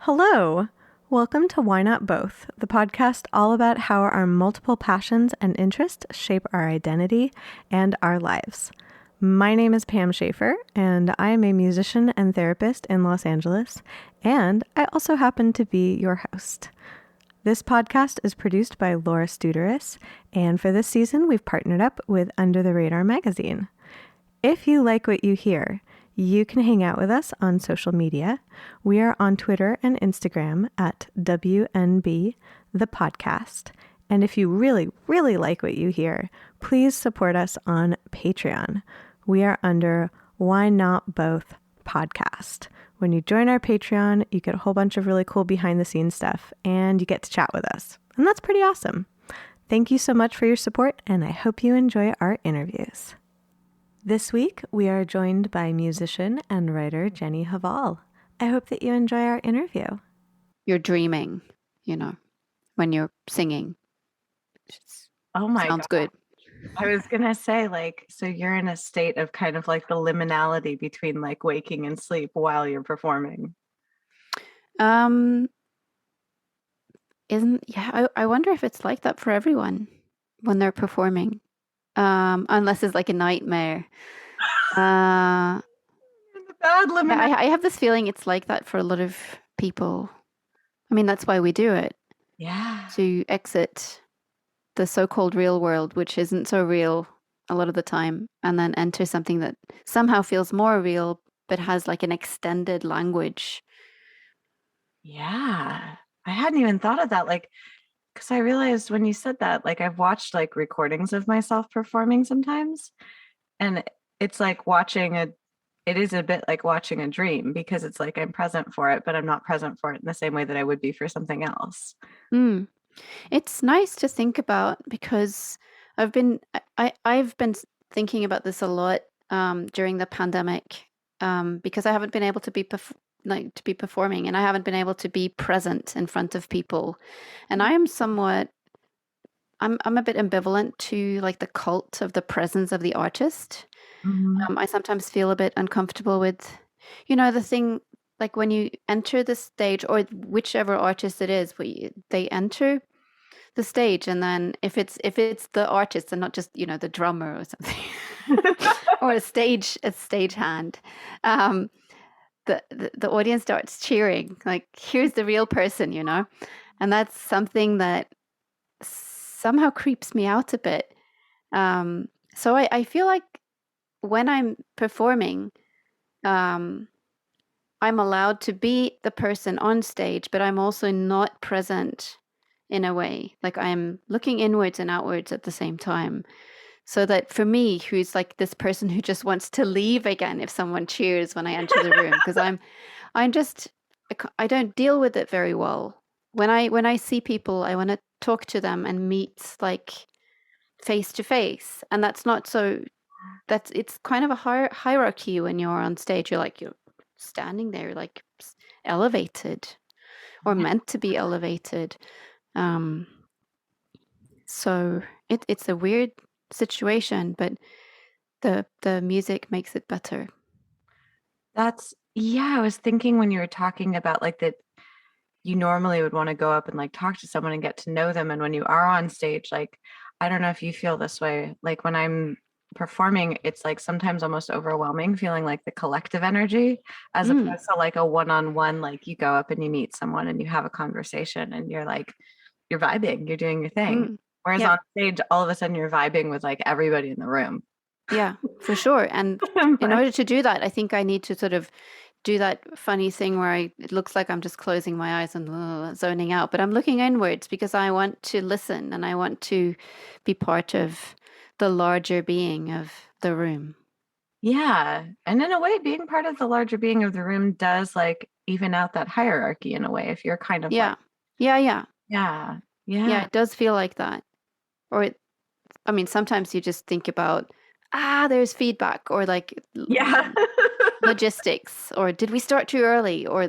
Hello! Welcome to Why Not Both, the podcast all about how our multiple passions and interests shape our identity and our lives. My name is Pam Schaefer, and I am a musician and therapist in Los Angeles, and I also happen to be your host. This podcast is produced by Laura Studeris, and for this season, we've partnered up with Under the Radar magazine. If you like what you hear, you can hang out with us on social media. We are on Twitter and Instagram at WNB the podcast. And if you really, really like what you hear, please support us on Patreon. We are under Why Not Both podcast. When you join our Patreon, you get a whole bunch of really cool behind the scenes stuff and you get to chat with us. And that's pretty awesome. Thank you so much for your support, and I hope you enjoy our interviews. This week, we are joined by musician and writer Jenny Hval. I hope that you enjoy our interview. You're dreaming, when you're singing. Oh my Sounds God. good. I was going to say, so you're in a state of kind of like the liminality between like waking and sleep while you're performing. I wonder if it's like that for everyone when they're performing. Unless it's like a nightmare. The bad liminality. I have this feeling it's like that for a lot of people. I mean, that's why we do it. Yeah. To exit the so-called real world, which isn't so real a lot of the time, and then enter something that somehow feels more real, but has like an extended language. Yeah. I hadn't even thought of that. Because I realized when you said that, I've watched recordings of myself performing sometimes, and it's like it is a bit like watching a dream, because it's like I'm present for it, but I'm not present for it in the same way that I would be for something else. It's nice to think about, because I've been thinking about this a lot during the pandemic, because I haven't been able to be performing, and I haven't been able to be present in front of people, and I'm a bit ambivalent to like the cult of the presence of the artist. I sometimes feel a bit uncomfortable with, the thing, like when you enter the stage, or whichever artist it is, they enter the stage, and then if it's the artist and not just the drummer or something or a stage hand, the audience starts cheering, like, here's the real person, and that's something that somehow creeps me out a bit. So I feel like when I'm performing, I'm allowed to be the person on stage, but I'm also not present in a way. Like, I'm looking inwards and outwards at the same time. So that for me, who's like this person who just wants to leave again if someone cheers when I enter the room, because I don't deal with it very well. When I see people, I want to talk to them and meet like face to face, and that's not so. It's kind of a hierarchy when you're on stage. You're standing there, like elevated, or meant to be elevated. So it's a weird situation, but the music makes it better. I was thinking when you were talking about that you normally would want to go up and talk to someone and get to know them, and when you are on stage, I don't know if you feel this way, when I'm performing, it's sometimes almost overwhelming, feeling like the collective energy, as opposed to a one-on-one, you go up and you meet someone and you have a conversation and you're vibing, you're doing your thing. Whereas on stage, all of a sudden you're vibing with everybody in the room. Yeah, for sure. And in order to do that, I think I need to sort of do that funny thing where it looks like I'm just closing my eyes and zoning out, but I'm looking inwards because I want to listen and I want to be part of the larger being of the room. Yeah. And in a way, being part of the larger being of the room does even out that hierarchy in a way, if you're kind of yeah. Yeah, it does feel like that. Or sometimes you just think about, there's feedback, or logistics, or did we start too early, or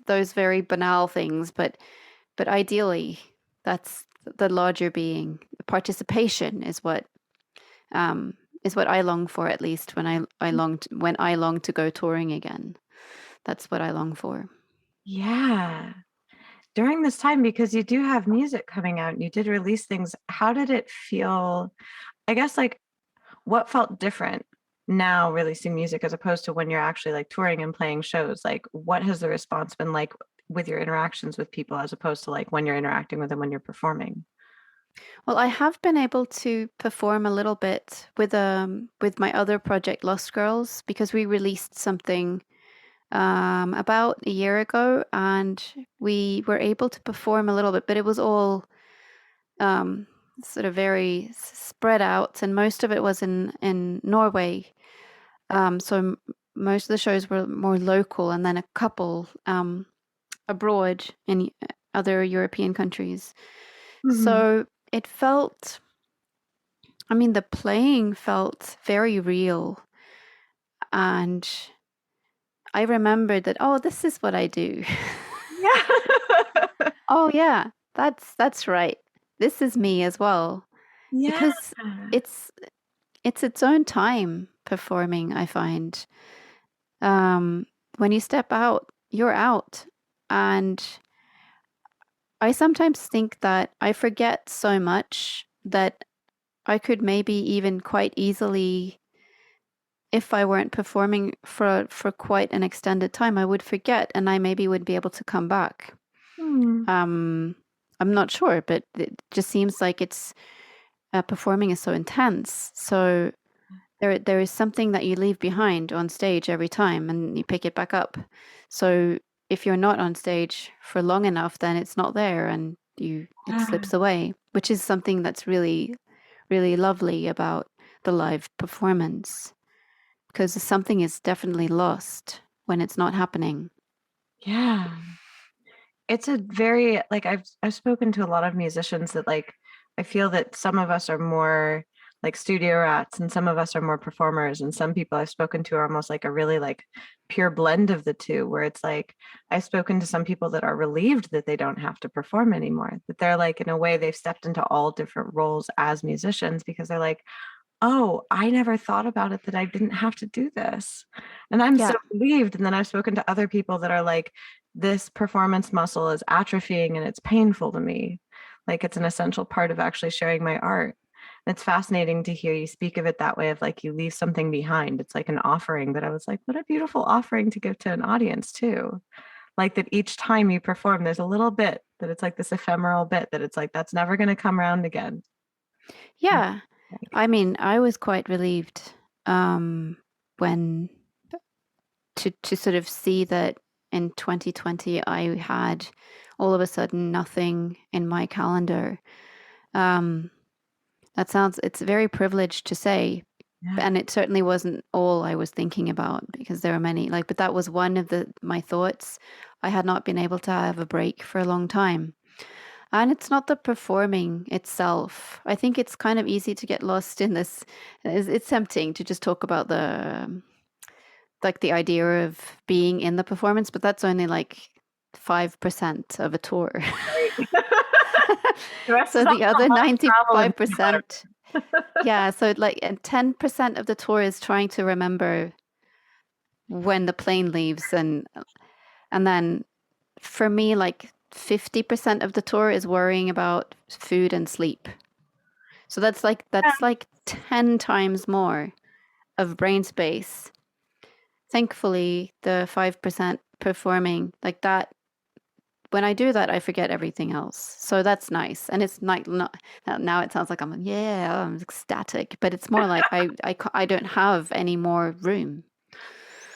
those very banal things, but ideally that's the larger being. Participation is what I long for, at least when I long to go touring again. That's what I long for. Yeah. During this time, because you do have music coming out and you did release things, how did it feel? I guess like what felt different now releasing music as opposed to when you're actually like touring and playing shows? Like what has the response been like with your interactions with people as opposed to like when you're interacting with them when you're performing? Well, I have been able to perform a little bit with my other project, Lost Girls, because we released something about a year ago, and we were able to perform a little bit, but it was all um, sort of very spread out, and most of it was in Norway. So most of the shows were more local, and then a couple abroad in other European countries. Mhm. So it felt, I mean, the playing felt very real, and I remembered that, oh, this is what I do. Yeah. Oh yeah, that's right. This is me as well. Yeah. Because it's it's its own time performing, I find. Um, when you step out, you're out. And I sometimes think that I forget so much that I could maybe even quite easily, if I weren't performing for quite an extended time, I would forget and I maybe would be able to come back. Hmm. Um, I'm not sure, but it just seems like it's performing is so intense. So there is something that you leave behind on stage every time and you pick it back up. So if you're not on stage for long enough, then it's not there and you it Yeah. slips away, which is something that's really, really lovely about the live performance because something is definitely lost when it's not happening. Yeah. It's a very like I've spoken to a lot of musicians that like I feel that some of us are more like studio rats and some of us are more performers and some people I've spoken to are almost like a really like pure blend of the two where it's like I've spoken to some people that are relieved that they don't have to perform anymore, that they're like in a way they've stepped into all different roles as musicians because they're like, oh, I never thought about it that I didn't have to do this. And I'm so Yeah. relieved. And then I've spoken to other people that are like, this performance muscle is atrophying and it's painful to me. Like it's an essential part of actually sharing my art. And it's fascinating to hear you speak of it that way of like you leave something behind. It's like an offering. But I was like, what a beautiful offering to give to an audience too. Like that each time you perform, there's a little bit that it's like this ephemeral bit that it's like that's never going to come around again. Yeah. Like, I mean, I was quite relieved um, when to sort of see that in 2020 I had all of a sudden nothing in my calendar. Um, that sounds, it's very privileged to say, yeah. and it certainly wasn't all I was thinking about because there are many like, but that was one of the my thoughts. I had not been able to have a break for a long time. And it's not the performing itself. I think it's kind of easy to get lost in this. It's tempting to just talk about the like the idea of being in the performance, but that's only like 5% of a tour. Right. The rest is So all the the other fun travel and peanut 95%, butter. yeah, so like and 10% of the tour is trying to remember when the plane leaves and then for me like 50% of the tour is worrying about food and sleep. So that's like 10 times more of brain space. Thankfully, the 5% performing like that, when I do that, I forget everything else. So that's nice. And it's not now it sounds like I'm ecstatic, but it's more like I don't have any more room.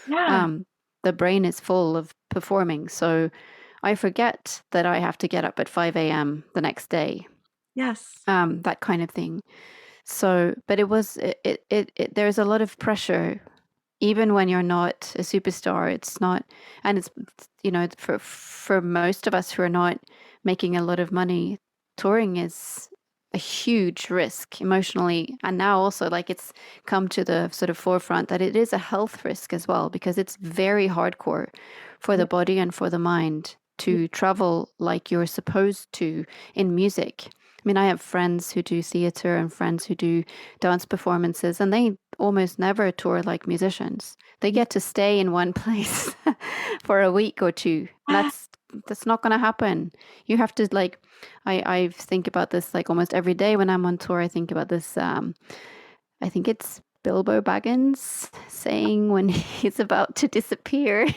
Yeah. Um, the brain is full of performing. So I forget that I have to get up at 5 a.m. the next day. Yes. That kind of thing. So, but there's a lot of pressure even when you're not a superstar. It's not, and it's for most of us who are not making a lot of money, touring is a huge risk emotionally, and now also like it's come to the sort of forefront that it is a health risk as well because it's very hardcore for the Yeah. body and for the mind to travel like you're supposed to in music. I mean, I have friends who do theater and friends who do dance performances, and they almost never tour like musicians. They get to stay in one place for a week or two. That's not going to happen. You have to like, I think about this like almost every day when I'm on tour. I think about this. I think it's Bilbo Baggins saying when he's about to disappear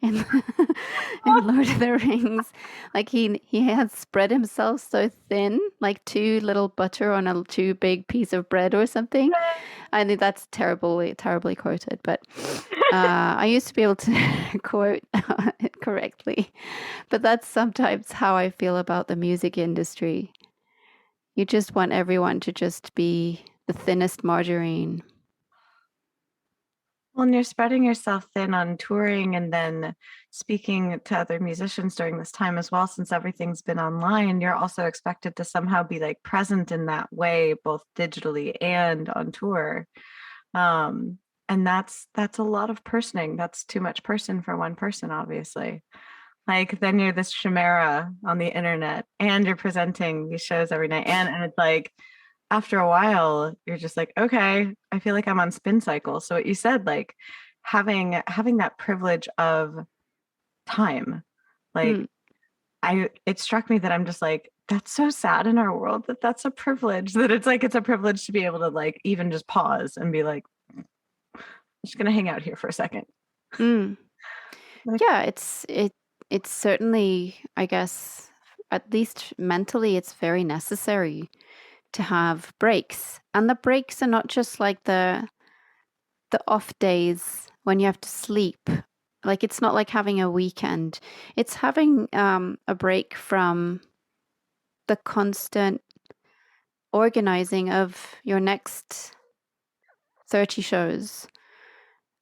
in in Lord of the Rings, like he had spread himself so thin, like too little butter on a too big piece of bread or something. I think that's terribly quoted, but I used to be able to quote it correctly. But that's sometimes how I feel about the music industry. You just want everyone to just be the thinnest margarine. Well, and you're spreading yourself thin on touring and then speaking to other musicians during this time as well, since everything's been online. You're also expected to somehow be like present in that way, both digitally and on tour. Um, and that's a lot of personing. That's too much person for one person, obviously. Like then you're this chimera on the internet and you're presenting these shows every night. And it's like after a while, you're just like, okay, I feel like I'm on spin cycle. So what you said, like having that privilege of time, like Mm, it struck me that I'm just like, that's so sad in our world that that's a privilege, that it's like it's a privilege to be able to like even just pause and be like, I'm just gonna hang out here for a second. mm. Like, Yeah, it's certainly, I guess, at least mentally, it's very necessary to have breaks. And the breaks are not just like the off days when you have to sleep. Like it's not like having a weekend. It's having a break from the constant organizing of your next 30 shows.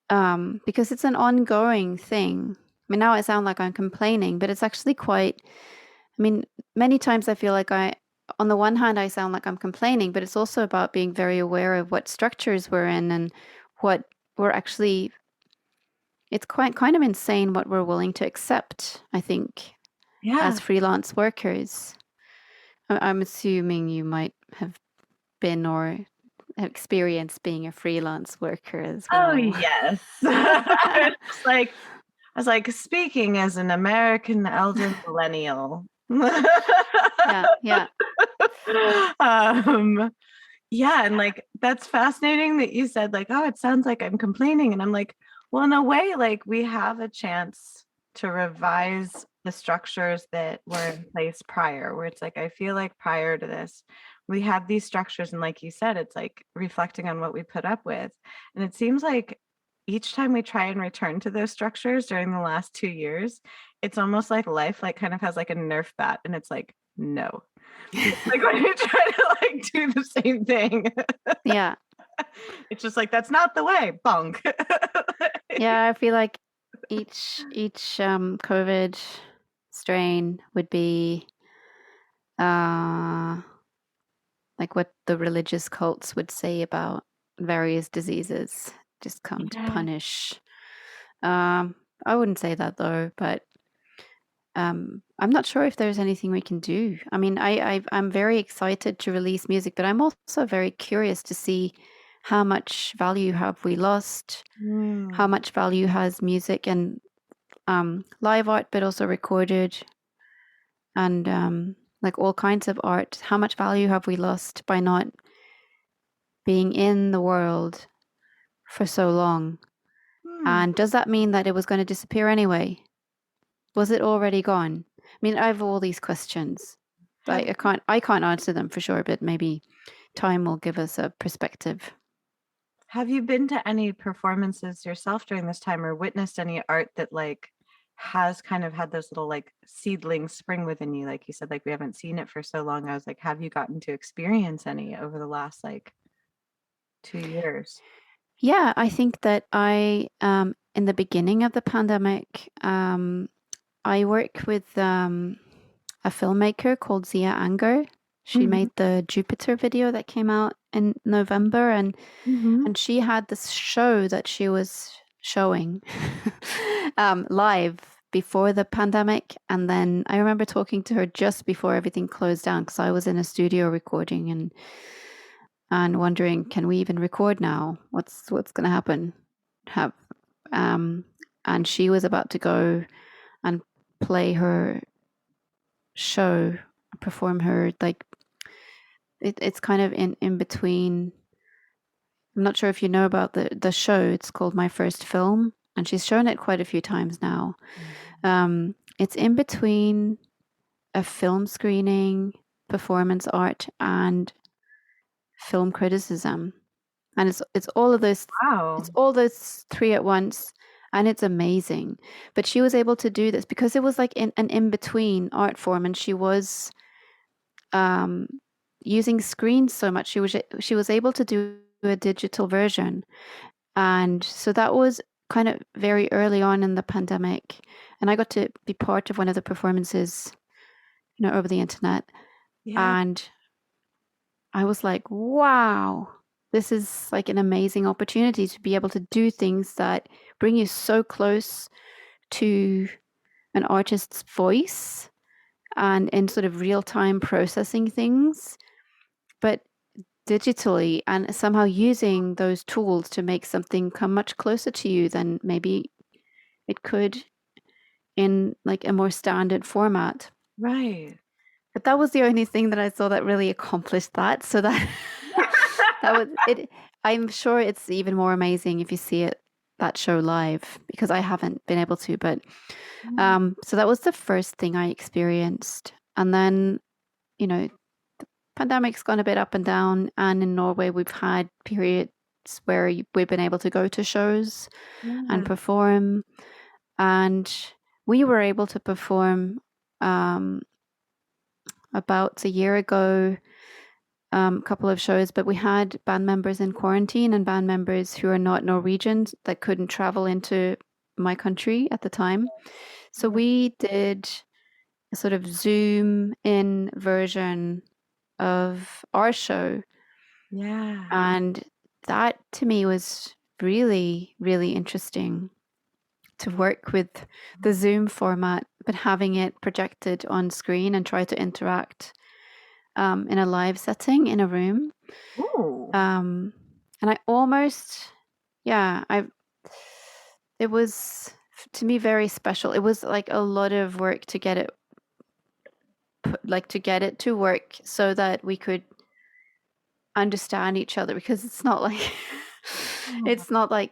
Because it's an ongoing thing. I mean, now I sound like I'm complaining, but it's actually quite, I mean, many times I feel like on the one hand, I sound like I'm complaining, but it's also about being very aware of what structures we're in and what we're actually, it's quite kind of insane what we're willing to accept, I think, yeah. as freelance workers. I'm assuming you might have been or have experienced being a freelance worker as Oh well. yes. I was like speaking as an American elder millennial. Yeah, yeah. um yeah, and like that's fascinating that you said like, oh, it sounds like I'm complaining. And I'm like, well, in a way, like we have a chance to revise the structures that were in place prior, where it's like I feel like prior to this, we had these structures, and like you said, it's like reflecting on what we put up with. And it seems like each time we try and return to those structures during the last 2 years, it's almost like life like kind of has like a Nerf bat, and it's like, no. Like when you try to like do the same thing, Yeah. it's just like that's not the way. Bonk. Yeah, I feel like each COVID strain would be uh like what the religious cults would say about various diseases, just come to Yeah. punish. Um, I wouldn't say that though, but I'm not sure if there's anything we can do. I mean, I'm very excited to release music, but I'm also very curious to see how much value have we lost, how Mm. much value has music and live art, but also recorded and like all kinds of art. How much value have we lost by not being in the world for so long? Mm. And does that mean that it was going to disappear anyway? Was it already gone? I mean, I have all these questions. Have I can't answer them for sure, but maybe time will give us a perspective. Have you been to any performances yourself during this time, or witnessed any art that like has kind of had those little like seedlings spring within you? Like you said, like we haven't seen it for so long. I was like, have you gotten to experience any over the last like 2 years? Yeah, I think that in the beginning of the pandemic, I work with a filmmaker called Zia Anger. She Mhm. made the Jupiter video that came out in November, Mhm. and she had this show that she was showing live before the pandemic. And then I remember talking to her just before everything closed down because I was in a studio recording, and and wondering, can we even record now? What's going to happen? Have and she was about to go and play her show, perform her like it's kind of in between. I'm not sure if you know about the show. It's called My First Film, and she's shown it quite a few times now. It's in between a film screening, performance art, and film criticism, and it's all of those. Wow. It's all those three at once, and it's amazing. But she was able to do this because it was like an in between art form, and she was using screens so much. She was able to do a digital version, and so that was kind of very early on in the pandemic, and I got to be part of one of the performances, over the internet. Yeah. And I was like, wow, this is like an amazing opportunity to be able to do things that bring you so close to an artist's voice and in sort of real time processing things, but digitally, and somehow using those tools to make something come much closer to you than maybe it could in like a more standard format. Right. But that was the only thing that I saw that really accomplished that. So that that was it. I'm sure it's even more amazing if you see that show live, because I haven't been able to. But so that was the first thing I experienced, and then the pandemic's gone a bit up and down, and in Norway we've had periods where we've been able to go to shows and perform, and we were able to perform about a year ago, a couple of shows, but we had band members in quarantine and band members who are not Norwegians that couldn't travel into my country at the time. So we did a sort of Zoom in version of our show. Yeah. And that to me was really, really interesting to work with the Zoom format, but having it projected on screen and try to interact in a live setting in a room. Ooh. And I almost, it was to me very special. It was like a lot of work to get it, to work so that we could understand each other, because it's not like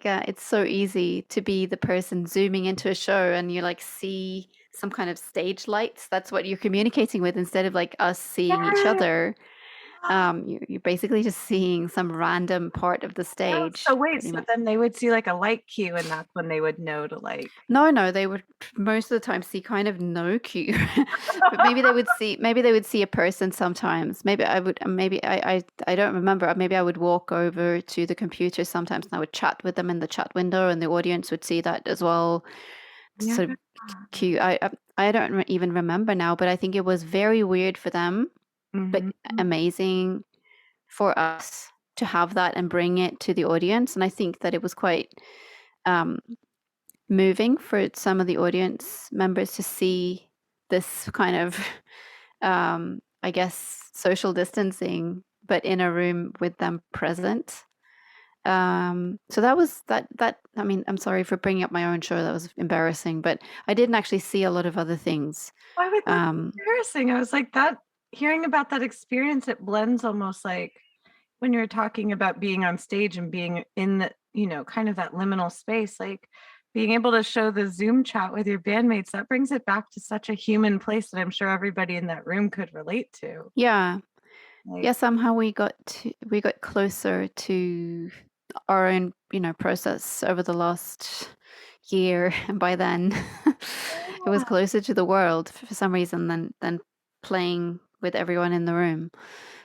it's so easy to be the person zooming into a show and you like see some kind of stage lights. That's what you're communicating with, instead of like us seeing each other. You're basically just seeing some random part of the stage. So wait, pretty so much. then they would see like a light cue, and that's when they would know to like. No, they would most of the time see kind of no cue, but maybe they would see a person sometimes. Maybe I would, maybe I don't remember. Maybe I would walk over to the computer sometimes and I would chat with them in the chat window, and the audience would see that as well. Yeah. Sort of cue. I don't even remember now, but I think it was very weird for them, but amazing for us to have that and bring it to the audience. And I think that it was quite moving for some of the audience members to see this kind of, I guess, social distancing, but in a room with them present. So that was that. I mean, I'm sorry for bringing up my own show. That was embarrassing, but I didn't actually see a lot of other things. Why would that be embarrassing? I was like that. Hearing about that experience, it blends almost like when you're talking about being on stage and being in the, kind of that liminal space, like being able to show the Zoom chat with your bandmates, that brings it back to such a human place that I'm sure everybody in that room could relate to. Yeah. Like, Yeah, somehow we got closer to our own, process over the last year, and by then it was closer to the world for some reason than playing with everyone in the room.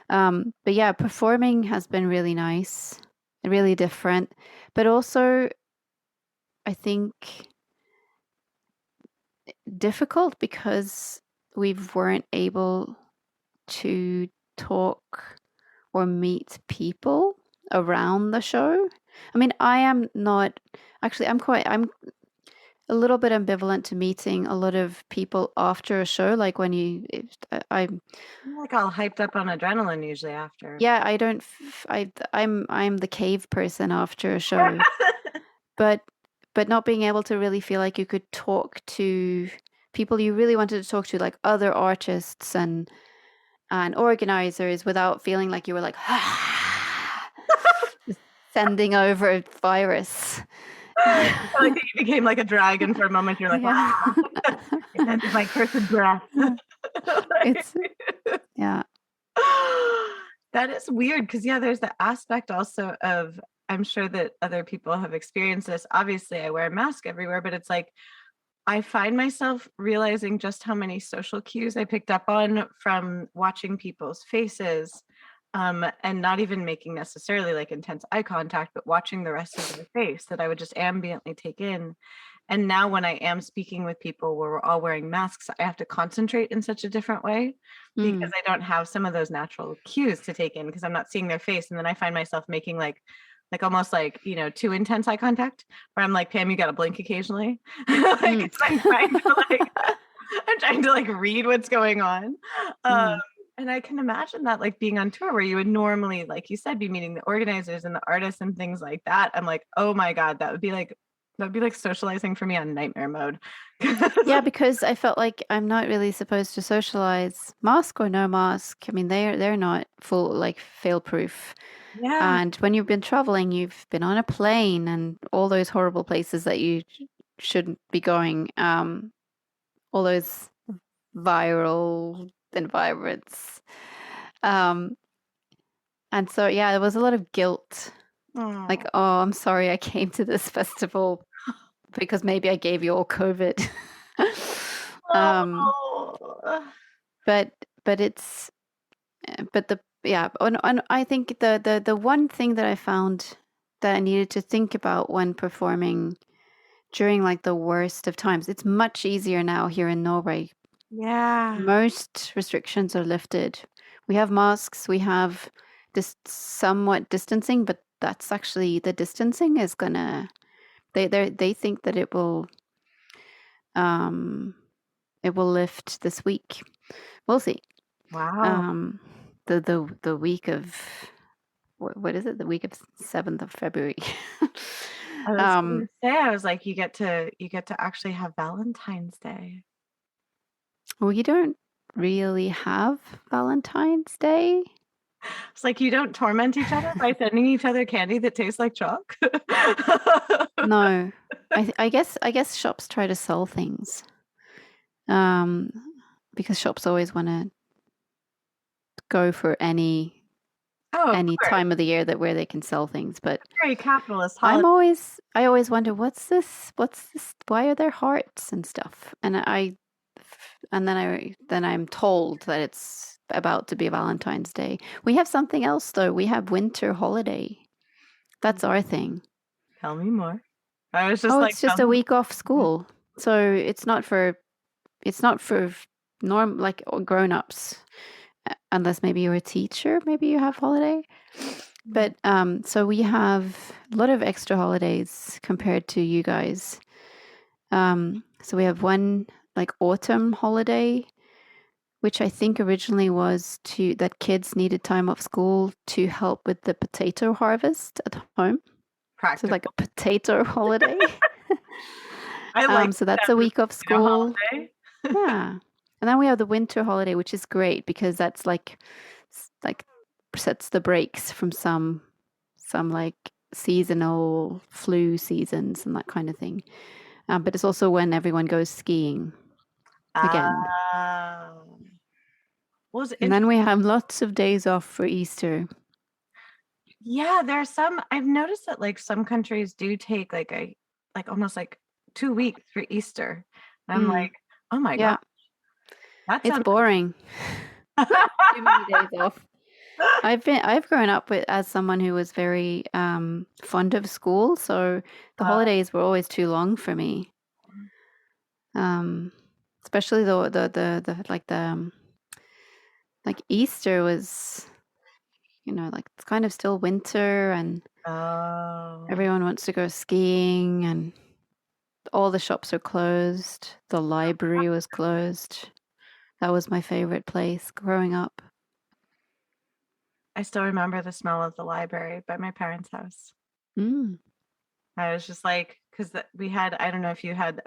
But yeah, performing has been really nice, really different, but also I think difficult because we weren't able to talk or meet people around the show. I mean, I am not actually. I'm a little bit ambivalent to meeting a lot of people after a show. Like when I'm I'm like all hyped up on adrenaline usually after. yeah, I don't, I'm the cave person after a show, but not being able to really feel like you could talk to people you really wanted to talk to, like other artists and organizers, without feeling like you were like just sending over a virus. I feel like you became like a dragon for a moment. You're like, Yeah. ah, that is my cursed breath. It's yeah. That is weird because, yeah, there's the aspect also of, I'm sure that other people have experienced this. Obviously, I wear a mask everywhere, but it's like I find myself realizing just how many social cues I picked up on from watching people's faces, and not even making necessarily like intense eye contact, but watching the rest of their face that I would just ambiently take in. And now when I am speaking with people where we're all wearing masks, I have to concentrate in such a different way because I don't have some of those natural cues to take in because I'm not seeing their face. And then I find myself making like almost like, too intense eye contact where I'm like, Pam, you got to blink occasionally. Like, I'm trying to like read what's going on. And I can imagine that like being on tour where you would normally, like you said, be meeting the organizers and the artists and things like that. I'm like, oh my God, that'd be like socializing for me on nightmare mode. Yeah, because I felt like I'm not really supposed to socialize, mask or no mask. I mean, they're not full like fail proof. Yeah. And when you've been traveling, you've been on a plane and all those horrible places that you shouldn't be going. All those viral environments. Um, and so yeah, there was a lot of guilt. Like, Oh. oh, I'm sorry I came to this festival because maybe I gave you all COVID. um, Oh. but it's but the yeah, and I think the one thing that I found that I needed to think about when performing during like the worst of times, it's much easier now here in Norway. Yeah. Most restrictions are lifted. We have masks, we have this somewhat distancing, but that's actually the distancing is gonna they think that um it will lift this week. We'll see. Wow. Um the week of what is it? The week of 7th of February. I was gonna um say, I was like, you get to actually have Valentine's Day. we don't really have Valentine's Day. It's like you don't torment each other by sending each other candy that tastes like chalk. No. I guess shops try to sell things. Um because shops always want to go for any Oh, of course. time of the year that where they can sell things, but Very capitalist holiday. I always wonder what's this, why are there hearts and stuff, and then I'm told that it's about to be Valentine's Day. We have something else though. We have winter holiday. That's our thing. Tell me more. I was just Oh, like, it's just tell a me week off school. So it's not for norm like grown-ups, unless maybe you're a teacher, maybe you have holiday. But so we have a lot of extra holidays compared to you guys. So we have one like autumn holiday, which I think originally was to that kids needed time off school to help with the potato harvest at home. So like practical. a potato holiday. I like So that's that a week of school. holiday. Yeah. And then we have the winter holiday, which is great because that's like sets the brakes from some like seasonal flu seasons and that kind of thing. But it's also when everyone goes skiing again. Was And then we interesting. have lots of days off for Easter. Yeah, there are some. I've noticed that like some countries do take like almost like 2 weeks for Easter. I'm Mm, like, oh my God, yeah, that it's sounds. boring. Too many days off. I've grown up with as someone who was very fond of school, so the uh, holidays were always too long for me. Um, especially the like Easter was, like it's kind of still winter and oh, everyone wants to go skiing and all the shops are closed. The library was closed. That was my favorite place growing up. I still remember the smell of the library by my parents' house. Mm. I was just like, because we had, I don't know if you had,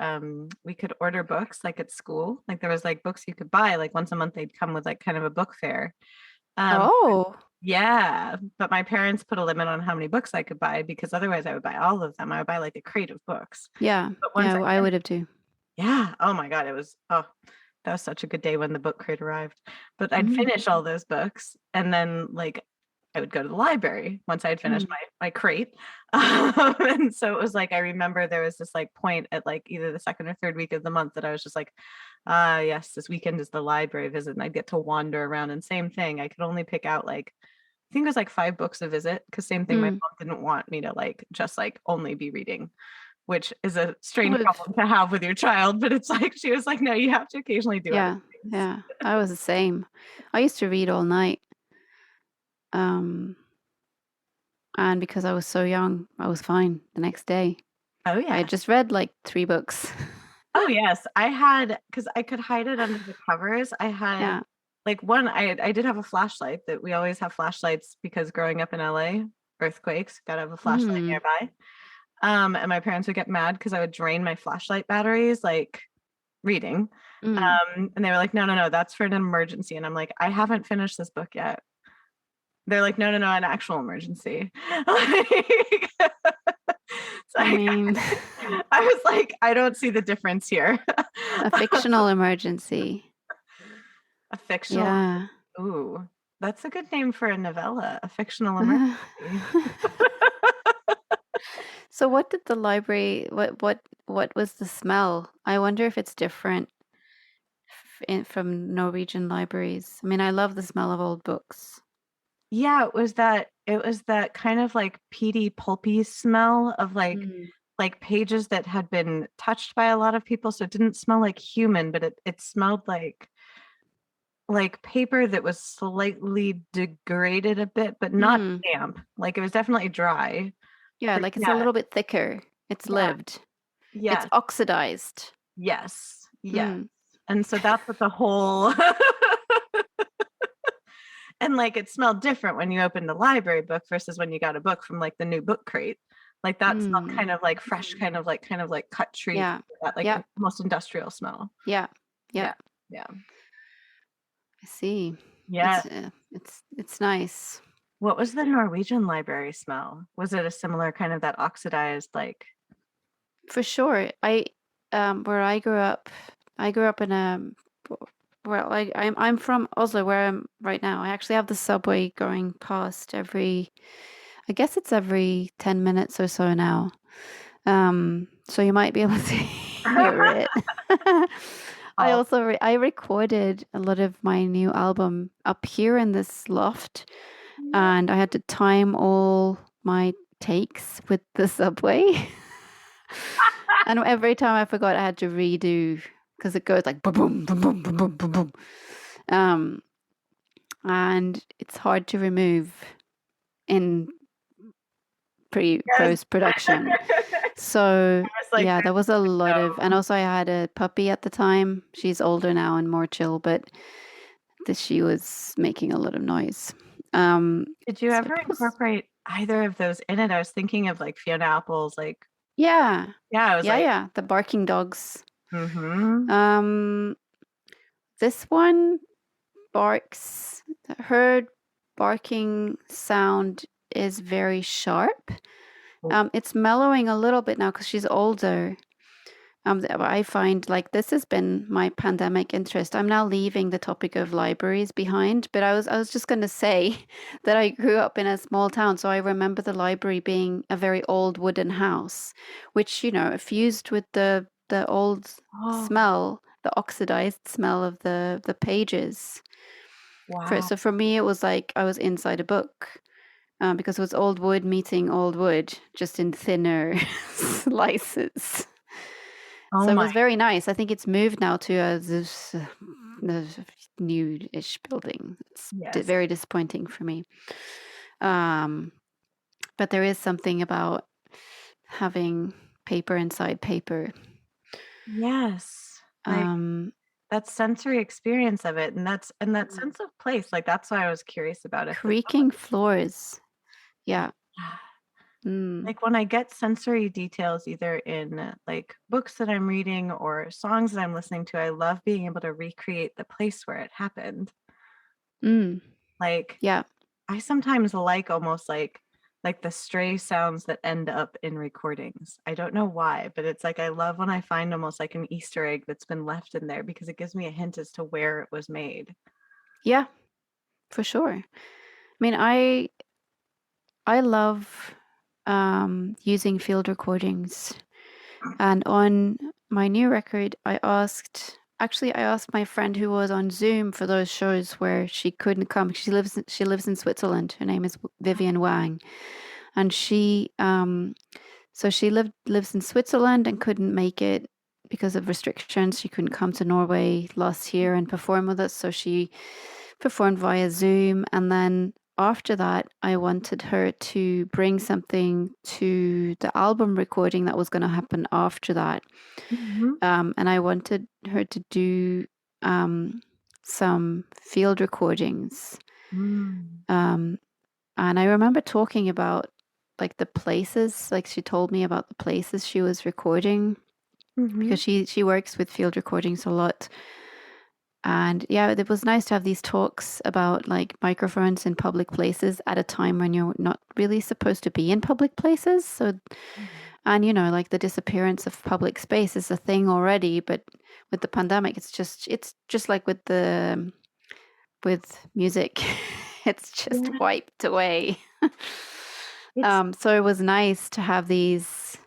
we could order books like at school. Like there was like books you could buy. Like once a month they'd come with like kind of a book fair. Um, Oh, yeah, but my parents put a limit on how many books I could buy because otherwise I would buy all of them. I would buy like a crate of books. yeah. But once Yeah, I I would have too. yeah. Oh my God. It was, oh, that was such a good day when the book crate arrived. But I'd Mm. finish all those books and then like I would go to the library once I had finished Mm. my crate. And so it was like I remember there was this like point at like either the second or third week of the month that I was just like, yes, this weekend is the library visit. And I'd get to wander around and same thing. I could only pick out like I think it was like 5 books a visit because same thing, my Mm. mom didn't want me to like just like only be reading, which is a strange Would have. problem to have with your child, but it's like she was like, no, you have to occasionally do other Yeah, things. yeah. I was the same. I used to read all night. Um, and because I was so young, I was fine the next day. Oh I had yes. just read like 3 books. Oh yes. I had because I could hide it under the covers. I had Yeah. like one, I did have a flashlight that we always have flashlights because growing up in LA, earthquakes, gotta have a flashlight Mm. nearby. And my parents would get mad because I would drain my flashlight batteries like reading. Mm. And they were like, no, no, no, that's for an emergency. And I'm like, I haven't finished this book yet. They're like, no, no, no, an actual emergency. Like, so I mean, I was like, I don't see the difference here. a fictional emergency. A fictional, Yeah. ooh, that's a good name for a novella, a fictional emergency. So what did the library what was the smell? I wonder if it's different from Norwegian libraries. I mean, I love the smell of old books. Yeah, it was that kind of like peaty, pulpy smell of Mm. like pages that had been touched by a lot of people. So it didn't smell like human, but it smelled like paper that was slightly degraded a bit, but not Mm. damp. Like it was definitely dry. Yeah, But like it's a yeah, little bit thicker. It's yeah, lived. It's yes, oxidized. yes, yes. Mm. And so that's what the whole and like it smelled different when you opened a library book versus when you got a book from like the new book crate. Like that smelled Mm. kind of like fresh, kind of like cut tree, Yeah. that like Yeah. almost industrial smell. Yeah. Yeah. Yeah. Yeah. I see. Yeah. It's nice. What was the Norwegian library smell? Was it a similar kind of that oxidized like For sure. Where I grew up in a well, I'm from Oslo, where I'm right now. I actually have the subway going past I guess it's every 10 minutes or so now. So you might be able to hear it. I oh also I recorded a lot of my new album up here in this loft, no. and I had to time all my takes with the subway. And every time I forgot, I had to redo because it goes like boom, boom, boom, boom, boom, boom, boom, boom. Um, and it's hard to remove in pre Yes. post production. So I was like, yeah, there was a lot of, and no. also I had a puppy at the time. She's older now and more chill, but she was making a lot of noise. Did you So ever it was, incorporate either of those in it? I was thinking of like Fiona Apple's like yeah, yeah, I was yeah, like, yeah. The barking dogs. mm-hmm. Um, this one barks. Her barking sound is very sharp. It's mellowing a little bit now because she's older. I find like this has been my pandemic interest. I'm now leaving the topic of libraries behind, but I was just going to say that I grew up in a small town, so I remember the library being a very old wooden house, which, fused with the old Oh, smell, the oxidized smell of the pages. wow. So for me, it was like I was inside a book. Because it was old wood meeting old wood, just in thinner slices. Oh So it my, was very nice. I think it's moved now to a new-ish building. It's yes. very disappointing for me. Um, but there is something about having paper inside paper. Yes. Like Um, that sensory experience of it, and that sense of place. Like that's why I was curious about if it's creaking floors. Yeah. Mm. like when I get sensory details either in like books that I'm reading or songs that I'm listening to, I love being able to recreate the place where it happened. Mm. Like Yeah. I sometimes like almost like the stray sounds that end up in recordings. I don't know why, but it's like I love when I find almost like an Easter egg that's been left in there because it gives me a hint as to where it was made. Yeah, for sure. I mean, I love using field recordings. And on my new record, I asked my friend who was on Zoom for those shows where she couldn't come. She lives in Switzerland. Her name is Vivian Wang, and she lives in Switzerland and couldn't make it because of restrictions. She couldn't come to Norway last year and perform with us, so she performed via Zoom. And then after that, I wanted her to bring something to the album recording that was going to happen after that. Mhm. And I wanted her to do some field recordings. Mm. Um, and I remember talking about like the places, like she told me about the places she was recording because Mhm. she works with field recordings a lot. And yeah, it was nice to have these talks about like microphones in public places at a time when you're not really supposed to be in public places. So, and like the disappearance of public space is a thing already, but with the pandemic, it's just like with music, it's just Yeah. wiped away. It's So it was nice to have these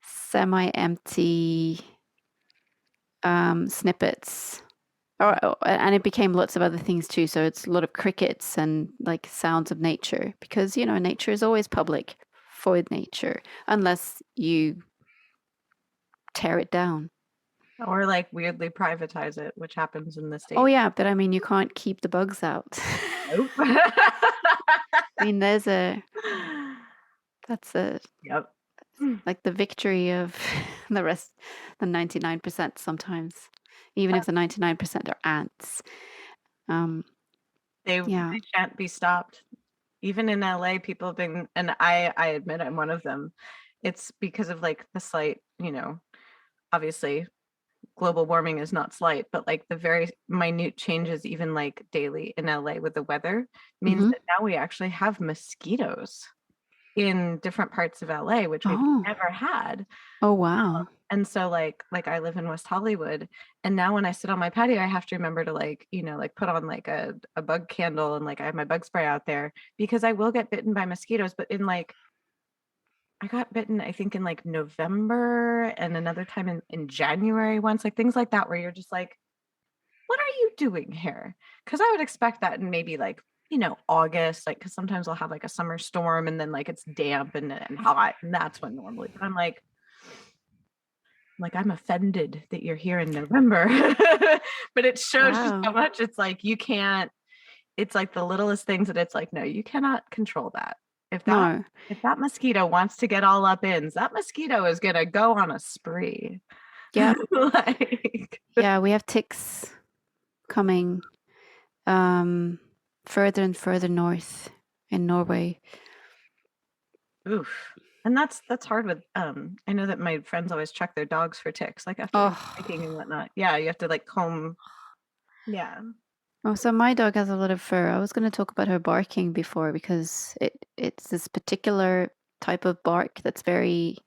semi-empty snippets. And it became lots of other things too. So it's a lot of crickets and like sounds of nature because, nature is always public for nature unless you tear it down. or like weirdly privatize it, which happens in the Oh, States. yeah. But I mean, you can't keep the bugs out. Nope. I mean, that's Yep. like the victory of the rest, the 99% sometimes, even if the 99% are ants. Um, They yeah. can't be stopped. Even in LA, people have been, and I admit I'm one of them. It's because of like the slight, obviously global warming is not slight, but like the very minute changes, even like daily in LA with the weather, means Hmm. that now we actually have mosquitoes in different parts of LA, which we've Oh, never had. oh, wow. And so like I live in West Hollywood, and now when I sit on my patio, I have to remember to like, like put on like a bug candle and like I have my bug spray out there because I will get bitten by mosquitoes. But in like I got bitten, I think in like November and another time in January once, like things like that, where you're just like, what are you doing here? Because I would expect that in maybe like, August, like, because sometimes I'll have like a summer storm and then like it's damp and hot, and that's when normally, but I'm like, I'm offended that you're here in November. But it shows just Wow. how much it's like you can't, it's like the littlest things that it's like, no, you cannot control that. If that No. if that mosquito wants to get all up in, that mosquito is gonna go on a spree. Yeah. Like, Yeah, we have ticks coming um further and further north in Norway. oof. And that's hard with I know that my friends always check their dogs for ticks, like after they go hiking and Oh. whatnot. Yeah, you have to like comb. Yeah. Oh, so my dog has a lot of fur. I was going to talk about her barking before because it's this particular type of bark that's it's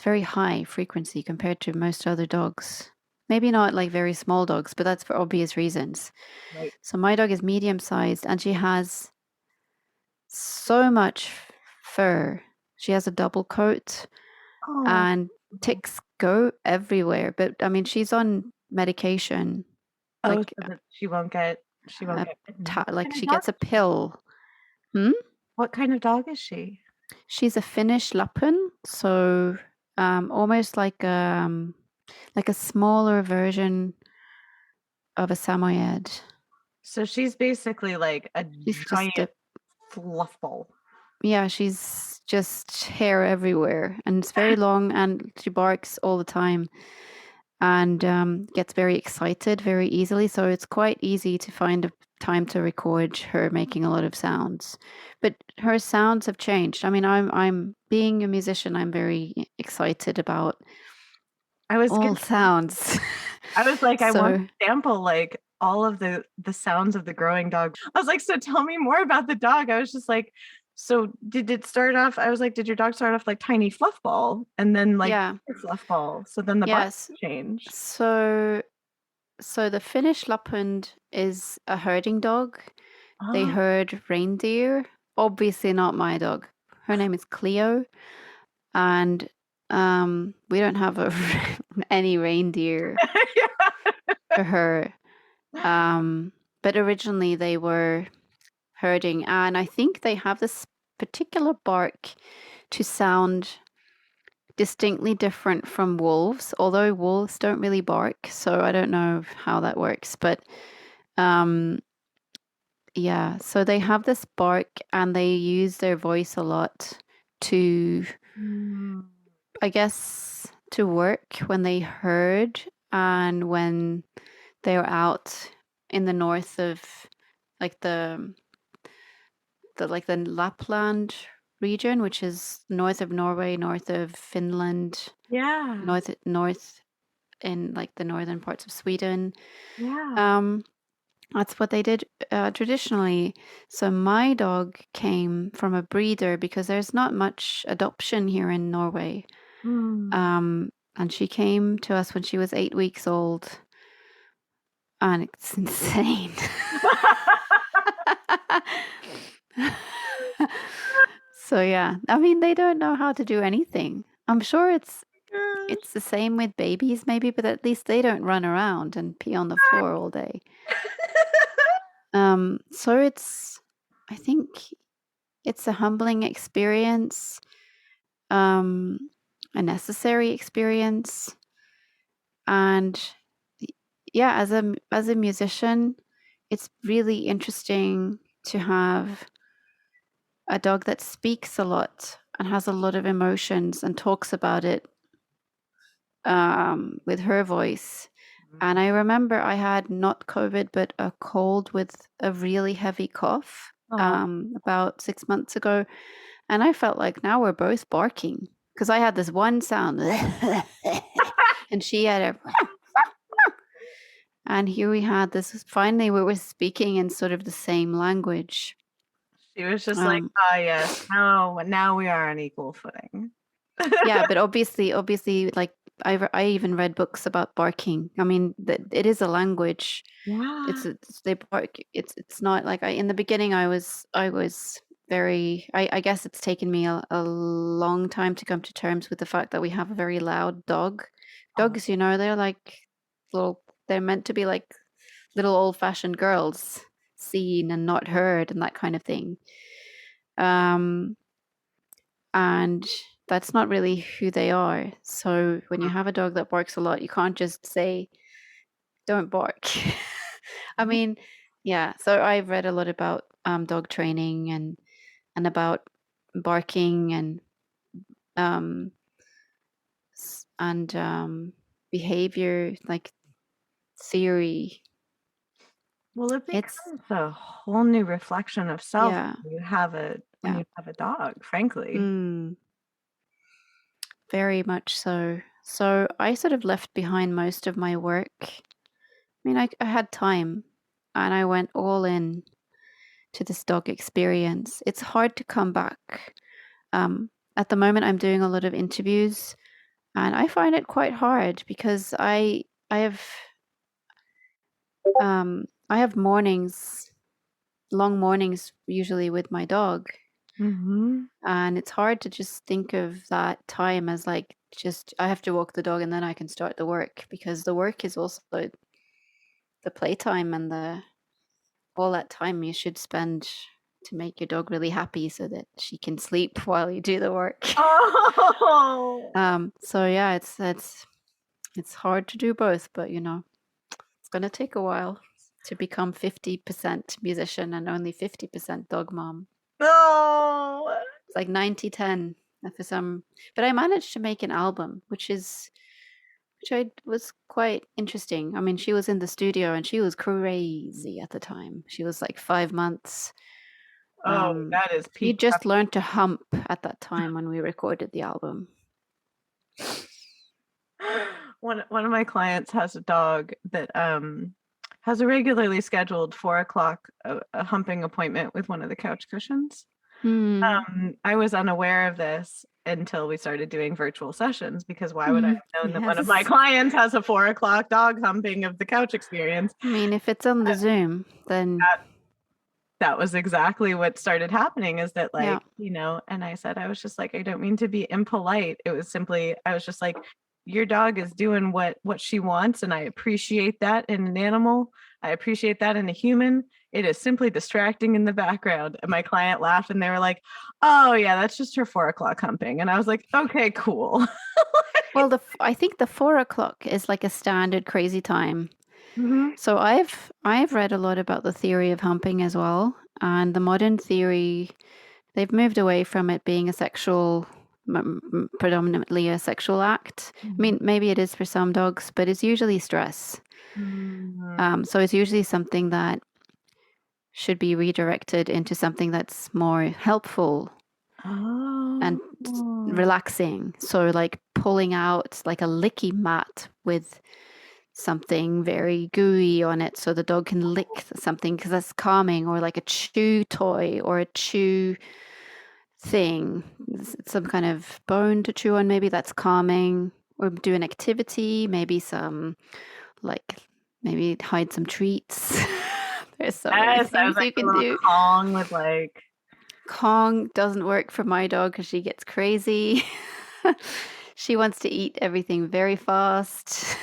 very high frequency compared to most other dogs. Maybe not like very small dogs, but that's for obvious reasons. Right. So my dog is medium sized and she has so much fur. She has a double coat Oh. and ticks go everywhere. But I mean, she's on medication, Oh, like so that she won't get bitten. What like kind of she dog gets a is she? pill. Hmm? What kind of dog is she? She's a Finnish Lapin, so almost like a smaller version of a Samoyed. So she's basically like a She's just giant a fluff ball. yeah, she's just hair everywhere, and it's very long, and she barks all the time, and gets very excited very easily. So it's quite easy to find a time to record her making a lot of sounds. But her sounds have changed. I mean, I'm being a musician, I'm very excited about I was all gonna, sounds. I was like, I want So to sample like all of the sounds of the growing dog. I was like, so tell me more about the dog. I was just like, so did it start off? I was like, did your dog start off like tiny fluff ball and then like yeah, bigger fluff ball? So then the bark yes. changed. So the Finnish Lapland is a herding dog. They Oh, herd reindeer. Obviously not my dog. Her name is Cleo, and we don't have any reindeer for her. But originally they were herding, and I think they have this particular bark to sound distinctly different from wolves, although wolves don't really bark, so I don't know how that works. But um, yeah, so they have this bark and they use their voice a lot to, mm, I guess, to work when they herd and when they're out in the north of like the Lapland region, which is north of Norway, north of Finland, yeah, north in like the northern parts of Sweden. yeah. Um, that's what they did traditionally. So my dog came from a breeder because there's not much adoption here in Norway. Mm. And she came to us when she was 8 weeks old, and it's insane. So yeah, I mean they don't know how to do anything. I'm sure Gosh. it's the same with babies maybe, but at least they don't run around and pee on the floor all day. So I think it's a humbling experience, um, a necessary experience, and yeah, as a musician, it's really interesting to have a dog that speaks a lot and has a lot of emotions and talks about it with her voice. And I remember I had not COVID, but a cold with a really heavy cough Oh, about 6 months ago. And I felt like now we're both barking because I had this one sound and she had a. And here we had this. Finally, we were speaking in sort of the same language. she was just like, Um, ah, yes, now we are on equal footing. yeah, but obviously, like I even read books about barking. I mean, it is a language. Yeah. They bark. It's not like in the beginning I was very. I guess it's taken me a long time to come to terms with the fact that we have a very loud dog. Oh, Dogs, they're like little. They're meant to be like little old-fashioned girls, seen and not heard, and that kind of thing. Um, and that's not really who they are. So when you have a dog that barks a lot, you can't just say, don't bark. I mean, yeah. So I've read a lot about dog training and about barking um, and behavior like theory. well, it It's becomes a whole new reflection of self yeah, when you have yeah, a dog, frankly. mm, very much so. So I sort of left behind most of my work. I mean, I had time, and I went all in to this dog experience. It's hard to come back. At the moment, I'm doing a lot of interviews, and I find it quite hard because I have mornings, long mornings usually with my dog, Hmm. and it's hard to just think of that time as like just I have to walk the dog and then I can start the work because the work is also the playtime and the all that time you should spend to make your dog really happy so that she can sleep while you do the work. Oh, So yeah, it's hard to do both, but it's gonna take a while to become 50% musician and only 50% dog mom. no. It's like 90-10 for some, but I managed to make an album, which I was quite interesting. I mean, she was in the studio and she was crazy at the time. She was like 5 months. Oh, that is She peak just learned to hump at that time when we recorded the album. One of my clients has a dog that has a regularly scheduled 4 o'clock a humping appointment with one of the couch cushions. I was unaware of this until we started doing virtual sessions, because why would I have known that one of my clients has a 4 o'clock dog humping of the couch experience? I mean, if it's on the Zoom, then that was exactly what started happening, is that, like, yeah. you know, and I said, I was just like, I don't mean to be impolite. It was simply, I was just like, your dog is doing what she wants, and I appreciate that in an animal. I appreciate that in a human. It is simply distracting in the background. And my client laughed and they were like, oh yeah, that's just her 4 o'clock humping. And I was like, okay, cool. Well, I think the 4 o'clock is like a standard crazy time. Mm-hmm. So I've read a lot about the theory of humping as well, and the modern theory, they've moved away from it being a sexual, predominantly a sexual act. I mean, maybe it is for some dogs, but it's usually stress. So it's usually something that should be redirected into something that's more helpful and relaxing. So like pulling out like a licky mat with something very gooey on it so the dog can lick something because that's calming, or like a chew toy or a chew thing, some kind of bone to chew on, maybe that's calming, or do an activity, maybe maybe hide some treats. There's so many things you can do. Kong with like Kong doesn't work for my dog because she gets crazy. She wants to eat everything very fast.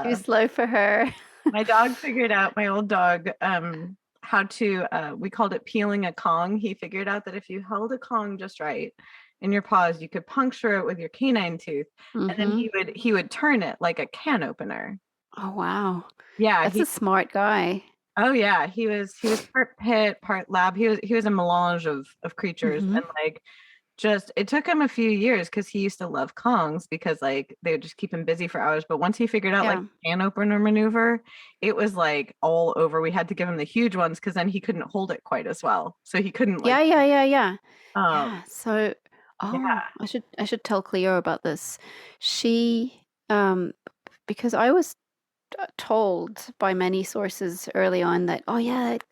Too slow for her. My dog figured out, my old dog, how to, we called it peeling a Kong. He figured out that if you held a Kong just right in your paws, you could puncture it with your canine tooth, and then he would turn it like a can opener. Oh wow. Yeah, that's a smart guy. Oh yeah, he was part pit, part lab. He was a melange of creatures, and like, just, it took him a few years because he used to love Kongs, because like they would just keep him busy for hours. But once he figured out like can opener maneuver, it was like all over. We had to give him the huge ones because then he couldn't hold it quite as well. So he couldn't like yeah. So I should tell Cleo about this. She because I was told by many sources early on that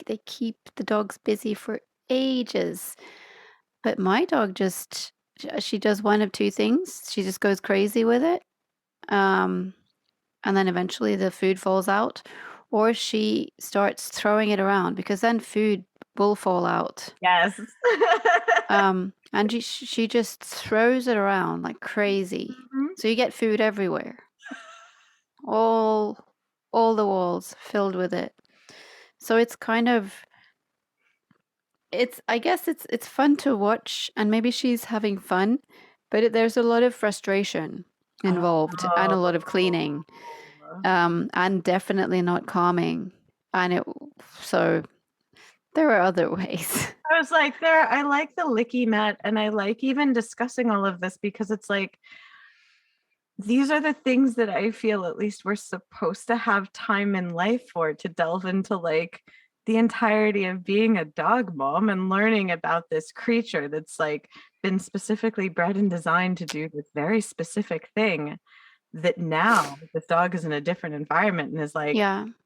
they keep the dogs busy for ages. But my dog she does one of two things. She just goes crazy with it. And then eventually the food falls out, or she starts throwing it around, because then food will fall out. Yes. And she just throws it around like crazy. So you get food everywhere. All the walls filled with it. So it's kind of, I guess it's fun to watch, and maybe she's having fun, but there's a lot of frustration involved and a lot of cleaning, and definitely not calming. So there are other ways. I was like, I like the licky mat, and I like even discussing all of this, because it's like, these are the things that I feel at least we're supposed to have time in life for, to delve into like the entirety of being a dog mom and learning about this creature that's like been specifically bred and designed to do this very specific thing, that now this dog is in a different environment and is like,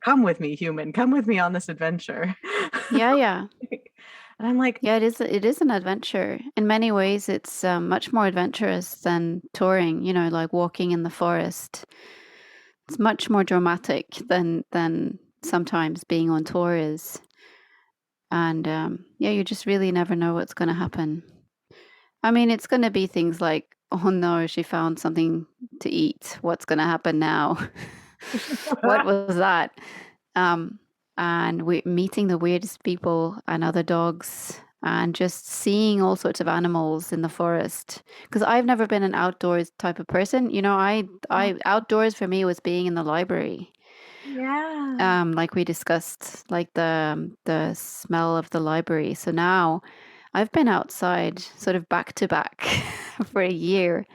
come with me, human, come with me on this adventure. Yeah. And I'm like, yeah, it is an adventure. In many ways, it's much more adventurous than touring, like walking in the forest. It's much more dramatic than sometimes being on tour is. And you just really never know what's going to happen. I mean, it's going to be things like, oh no, she found something to eat. What's going to happen now? What was that? And we're meeting the weirdest people and other dogs, and just seeing all sorts of animals in the forest. Because I've never been an outdoors type of person. I outdoors for me was being in the library. Yeah. Like we discussed, like the smell of the library. So now I've been outside sort of back to back for a year.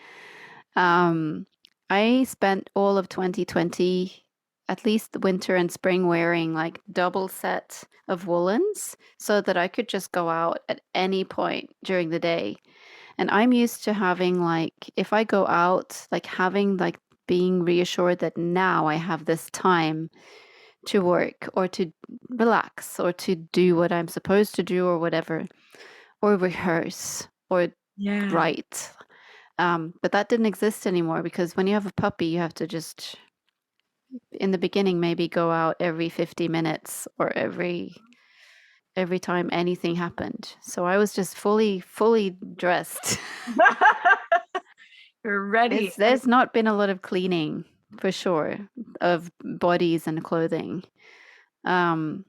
Um, I spent all of 2020, at least the winter and spring, wearing like double set of woolens so that I could just go out at any point during the day. And I'm used to having like, if I go out, like having like being reassured that now I have this time to work or to relax or to do what I'm supposed to do or whatever, or rehearse or Yeah. write. But that didn't exist anymore because when you have a puppy, you have to just, in the beginning, maybe go out every 50 minutes or every time anything happened. So I was just fully dressed. You're ready. There's not been a lot of cleaning for sure of bodies and clothing. Um,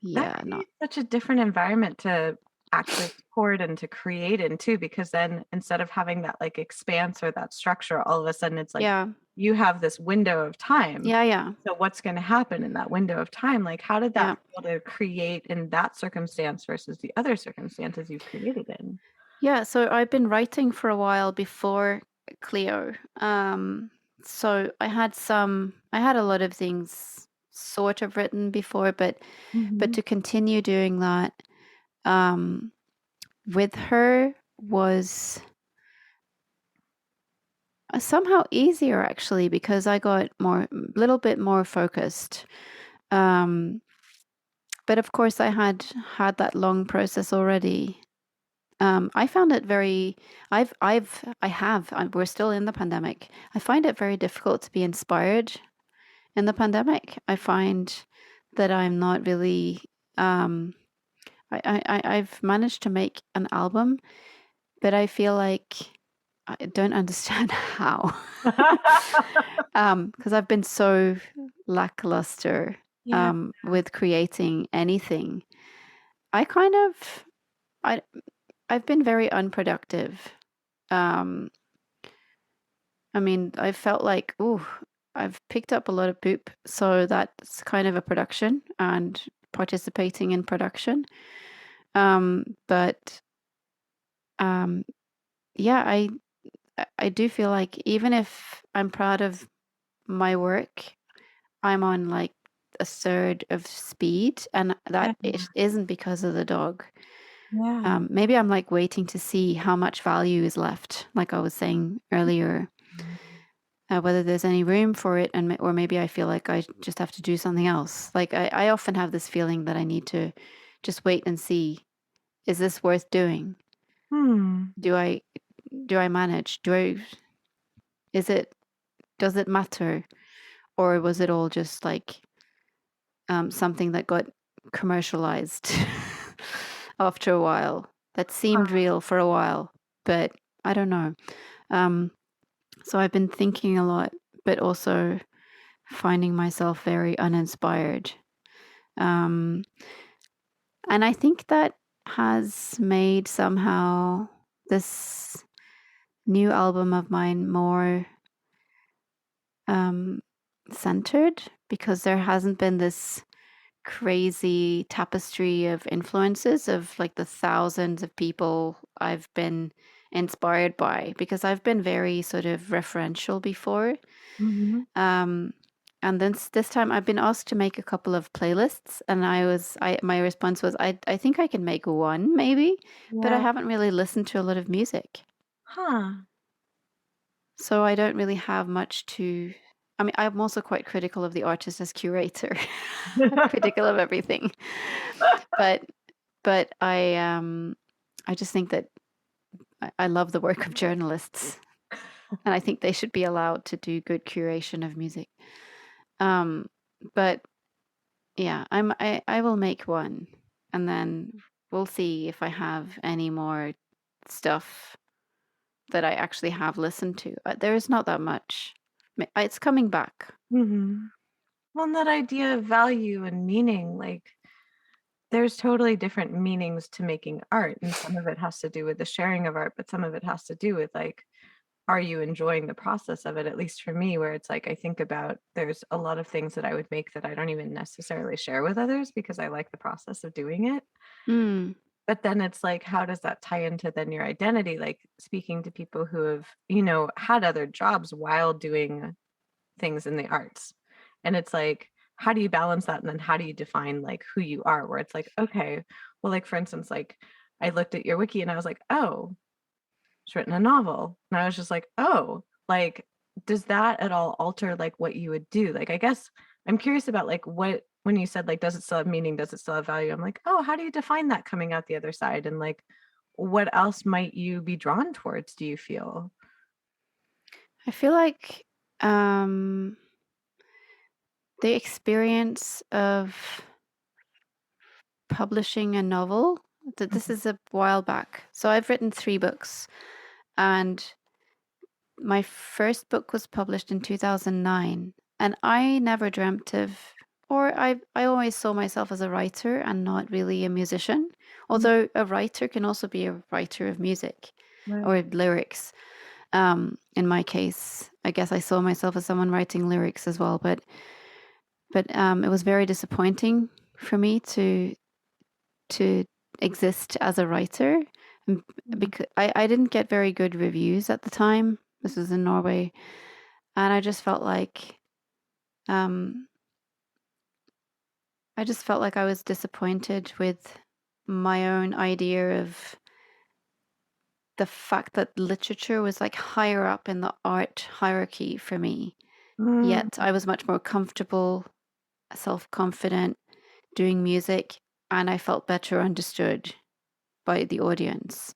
That yeah, not creates such a different environment to actually record and to create in too, because then instead of having that like expanse or that structure, all of a sudden it's like yeah, you have this window of time. yeah. So what's going to happen in that window of time? Like, how did Yeah. that feel to create in that circumstance versus the other circumstances you've created in? Yeah, so I've been writing for a while before Cleo. So I had a lot of things sort of written before, but Hmm. to continue doing that um, with her was somehow easier actually because I got a little bit more focused. Um, but of course, I had that long process already. I found it very, we're still in the pandemic. I find it very difficult to be inspired in the pandemic. I find that I'm not really, um, I've managed to make an album, but I feel like I don't understand how. Because I've been so lackluster, Yeah. with creating anything. I kind of, I, I've been very unproductive. Um, I mean, I felt like, oh, I've picked up a lot of poop. So that's kind of a production and participating in production. But um, yeah, I do feel like even if I'm proud of my work, I'm on like a third of speed, and Yeah. that it isn't because of the dog. Yeah. Maybe I'm like waiting to see how much value is left, like I was saying earlier, whether there's any room for it, and or maybe I feel like I just have to do something else. Like I often have this feeling that I need to just wait and see, is this worth doing? Hmm. Do I manage? Is it does it matter? Or was it all just like something that got commercialized after a while? That seemed Huh. real for a while, but I don't know. Um, so I've been thinking a lot, but also finding myself very uninspired. Um, and I think that has made somehow this new album of mine more um, centered because there hasn't been this crazy tapestry of influences of like the thousands of people I've been inspired by because I've been very sort of referential before. Hmm. Um, and then this time I've been asked to make a couple of playlists, and I my response was I think I can make one maybe, but I Yeah. haven't really listened to a lot of music, Huh. so I don't really have much to. I mean, I'm also quite critical of the artist as curator, critical of everything, but I just think that I love the work of journalists, and I think they should be allowed to do good curation of music. Um, but yeah, I will make one, and then we'll see if I have any more stuff that I actually have listened to. There is not that much. It's coming back. Hmm. Well, and that idea of value and meaning, like there's totally different meanings to making art. And some of it has to do with the sharing of art, but some of it has to do with like, are you enjoying the process of it? At least for me, where it's like I think about there's a lot of things that I would make that I don't even necessarily share with others because I like the process of doing it. Mm. But then it's like, how does that tie into then your identity? Like speaking to people who have, you know, had other jobs while doing things in the arts. And it's like, how do you balance that? And then how do you define like who you are? Where it's like, okay, well, like for instance, like I looked at your wiki and I was like, oh, she's written a novel. And I was just like, oh, like, does that at all alter like what you would do? Like, I guess I'm curious about like what, when you said like, does it still have meaning? Does it still have value? I'm like, oh, how do you define that coming out the other side? And like, what else might you be drawn towards, do you feel? I feel like the experience of publishing a novel, that this is a while back. So I've written 3 books, and my first book was published in 2009, and I never dreamt of, or I always saw myself as a writer and not really a musician, although a writer can also be a writer of music or Right. lyrics. In my case, I guess I saw myself as someone writing lyrics as well, but it was very disappointing for me to exist as a writer, because I didn't get very good reviews at the time. This was in Norway, and um, I just felt like I was disappointed with my own idea of the fact that literature was like higher up in the art hierarchy for me. Mm, Yet I was much more comfortable, self-confident doing music, and I felt better understood by the audience.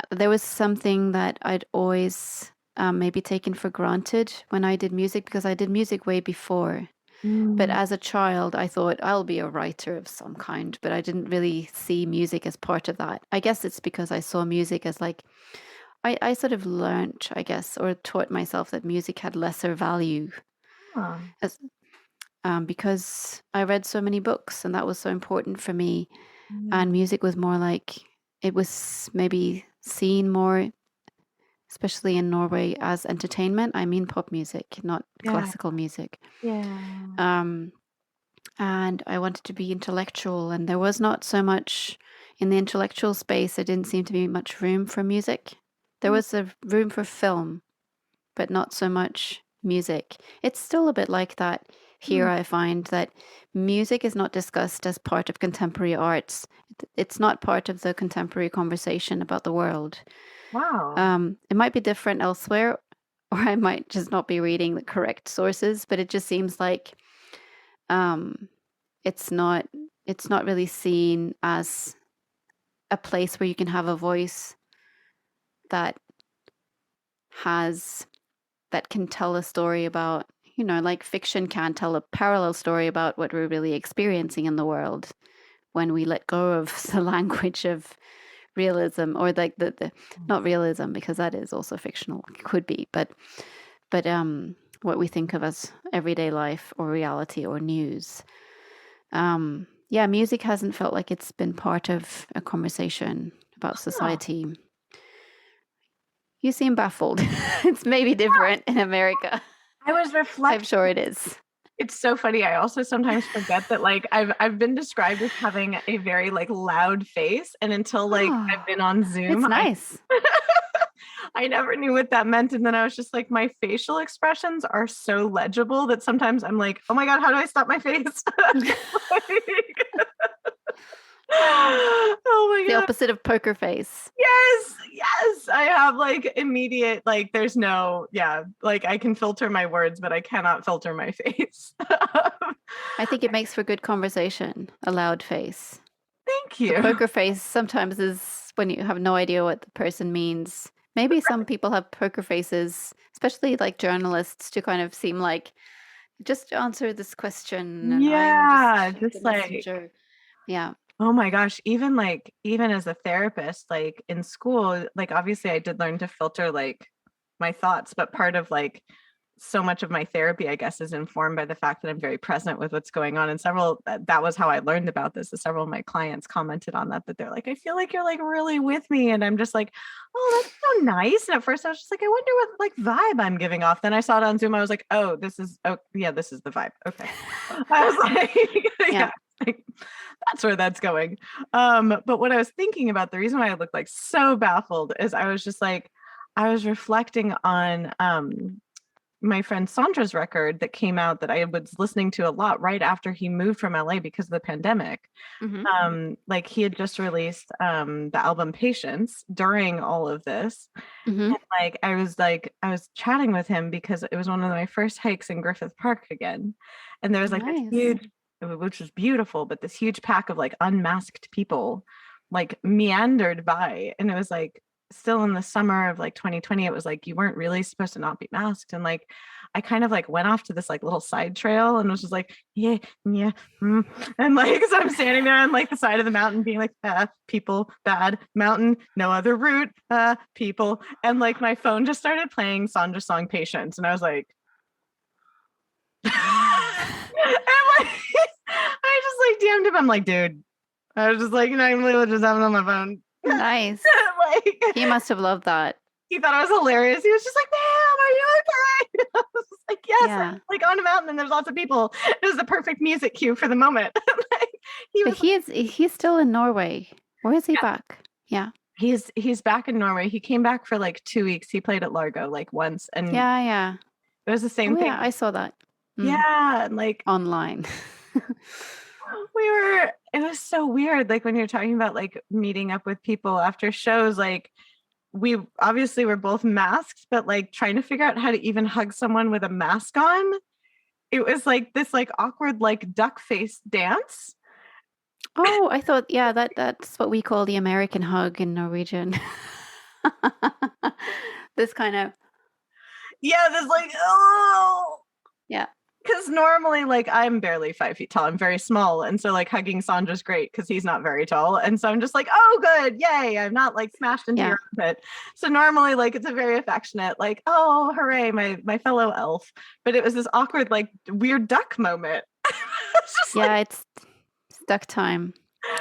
There was something that I'd always maybe taken for granted when I did music, because I did music way before. But mm, as a child, I thought I'll be a writer of some kind, but I didn't really see music as part of that. I guess it's because I saw music as like, I sort of learned, I guess, or taught myself that music had lesser value ah, as, because I read so many books and that was so important for me. yeah, And music was more like, it was maybe seen more, especially in Norway, as entertainment. I mean, pop music, not yeah, classical music. yeah. Um, and I wanted to be intellectual, and there was not so much in the intellectual space. There didn't seem to be much room for music. There Mm, was a room for film, but not so much music. It's still a bit like that here. mm, I find that music is not discussed as part of contemporary arts. It's not part of the contemporary conversation about the world. wow. It might be different elsewhere, or I might just not be reading the correct sources, but it just seems like um, it's not it's not really seen as a place where you can have a voice that has that can tell a story about, like fiction can tell a parallel story about what we're really experiencing in the world when we let go of the language of realism, or like the not realism, because that is also fictional, could be, but what we think of as everyday life or reality or news. Yeah, music hasn't felt like it's been part of a conversation about Huh. society. You seem baffled. It's maybe different in America. I was I'm reflecting. sure it is. It's so funny. I also sometimes forget that like I've been described as having a very like loud face, and until like I've Oh, been on Zoom, it's I nice. I never knew what that meant. And then I was just like, my facial expressions are so legible that sometimes I'm like, oh my God, how do I stop my face? Like, oh my The God. opposite of poker face. Yes, yes. I have like immediate, like, there's no, yeah, like I can filter my words, but I cannot filter my face. I think it makes for good conversation, a loud face. Thank The you. poker face sometimes is when you have no idea what the person means. Maybe some people have poker faces, especially like journalists, to kind of seem like, just answer this question and I'm Yeah, just the just like, messenger. Yeah. oh my gosh, even like, even as a therapist, like in school, like obviously I did learn to filter like my thoughts, but part of like so much of my therapy, I guess, is informed by the fact that I'm very present with what's going on. And that was how I learned about this. Is several of my clients commented on that they're like, I feel like you're like really with me. And I'm just like, oh, that's so nice. And at first I was just like, I wonder what like vibe I'm giving off. Then I saw it on Zoom. I was like, oh, this is, oh, yeah, this is the vibe. Okay. I was like, Yeah. yeah. Like, that's where that's going. But what I was thinking about, the reason why I looked like so baffled is I was just like, I was reflecting on my friend Sandra's record that came out that I was listening to a lot right after he moved from LA because of the pandemic. Mm-hmm. Like he had just released the album Patience during all of this. Mm-hmm. And I was chatting with him because it was one of my first hikes in Griffith Park again. And there was like this Nice. huge, which was beautiful, but this huge pack of like unmasked people like meandered by. And it was like still in the summer of like 2020, it was like you weren't really supposed to not be masked. And like I kind of like went off to this like little side trail and was just like, yeah, yeah. And like, so I'm standing there on like the side of the mountain being like, people, bad, mountain, no other route, people. And like my phone just started playing Sandra's song Patience. And I was like, and like, I just like DM'd him. I'm like, dude, I was just like, you know, I'm literally just having it on my phone. Nice. Like, He must have loved that. he thought it was hilarious. He was just like, "Ma'am, are you okay?" I was just like, "Yes, Yeah. I'm like on a mountain and there's lots of people." It was the perfect music cue for the moment. Like, he But was. he's still in Norway. Or is he Yeah, back? Yeah. he's back in Norway. He came back for like 2 weeks. He played at Largo like once, and Yeah, yeah. it was the same Oh yeah, thing. I saw that. Yeah, and like Online. we were. It was so weird. Like when you're talking about like meeting up with people after shows, like we obviously were both masked, but like trying to figure out how to even hug someone with a mask on. It was like this like awkward like duck face dance. Oh, I thought, yeah, that's what we call the American hug in Norwegian. This kind of, Yeah, this like oh, yeah, because normally like I'm barely 5 feet tall. I'm very small, and so like hugging Sandra's great because he's not very tall, and so I'm just like oh good, yay! I'm not like smashed into yeah, your armpit. So normally like it's a very affectionate like oh hooray my fellow elf, but it was this awkward like weird duck moment. It's just yeah. like It's duck time.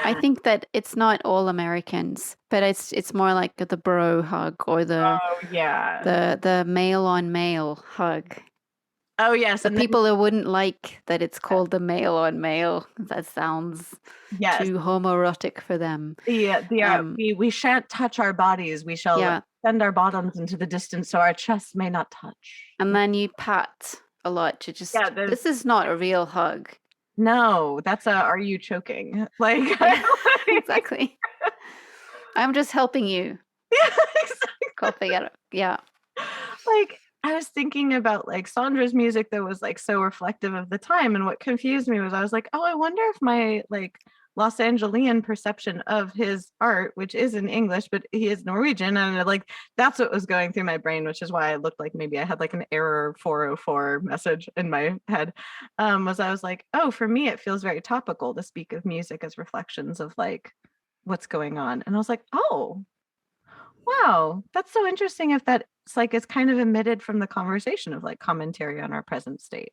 I think that it's not all Americans, but it's more like the bro hug or oh yeah, the male on male hug. oh yes, The and then people who wouldn't like that it's called the male on male, that sounds yes, too homoerotic for them. the Um, we shan't touch our bodies. We shall yeah, send our bottoms into the distance so our chests may not touch. and then you pat a lot to Yeah, just, there's this is not a real hug. no, that's a are you choking? Like, Yeah, exactly. I'm just helping you. yeah, exactly. Coughing it up. Yeah. Like I was thinking about like Sandra's music that was like so reflective of the time. And what confused me was I was like, oh, I wonder if my like Los Angelian perception of his art, which is in English, but he is Norwegian. And like that's what was going through my brain, which is why I looked like maybe I had like an error 404 message in my head. Was I was like, oh, for me, it feels very topical to speak of music as reflections of like what's going on. And I was like, oh, wow, that's so interesting if that's like it's kind of emitted from the conversation of like commentary on our present state.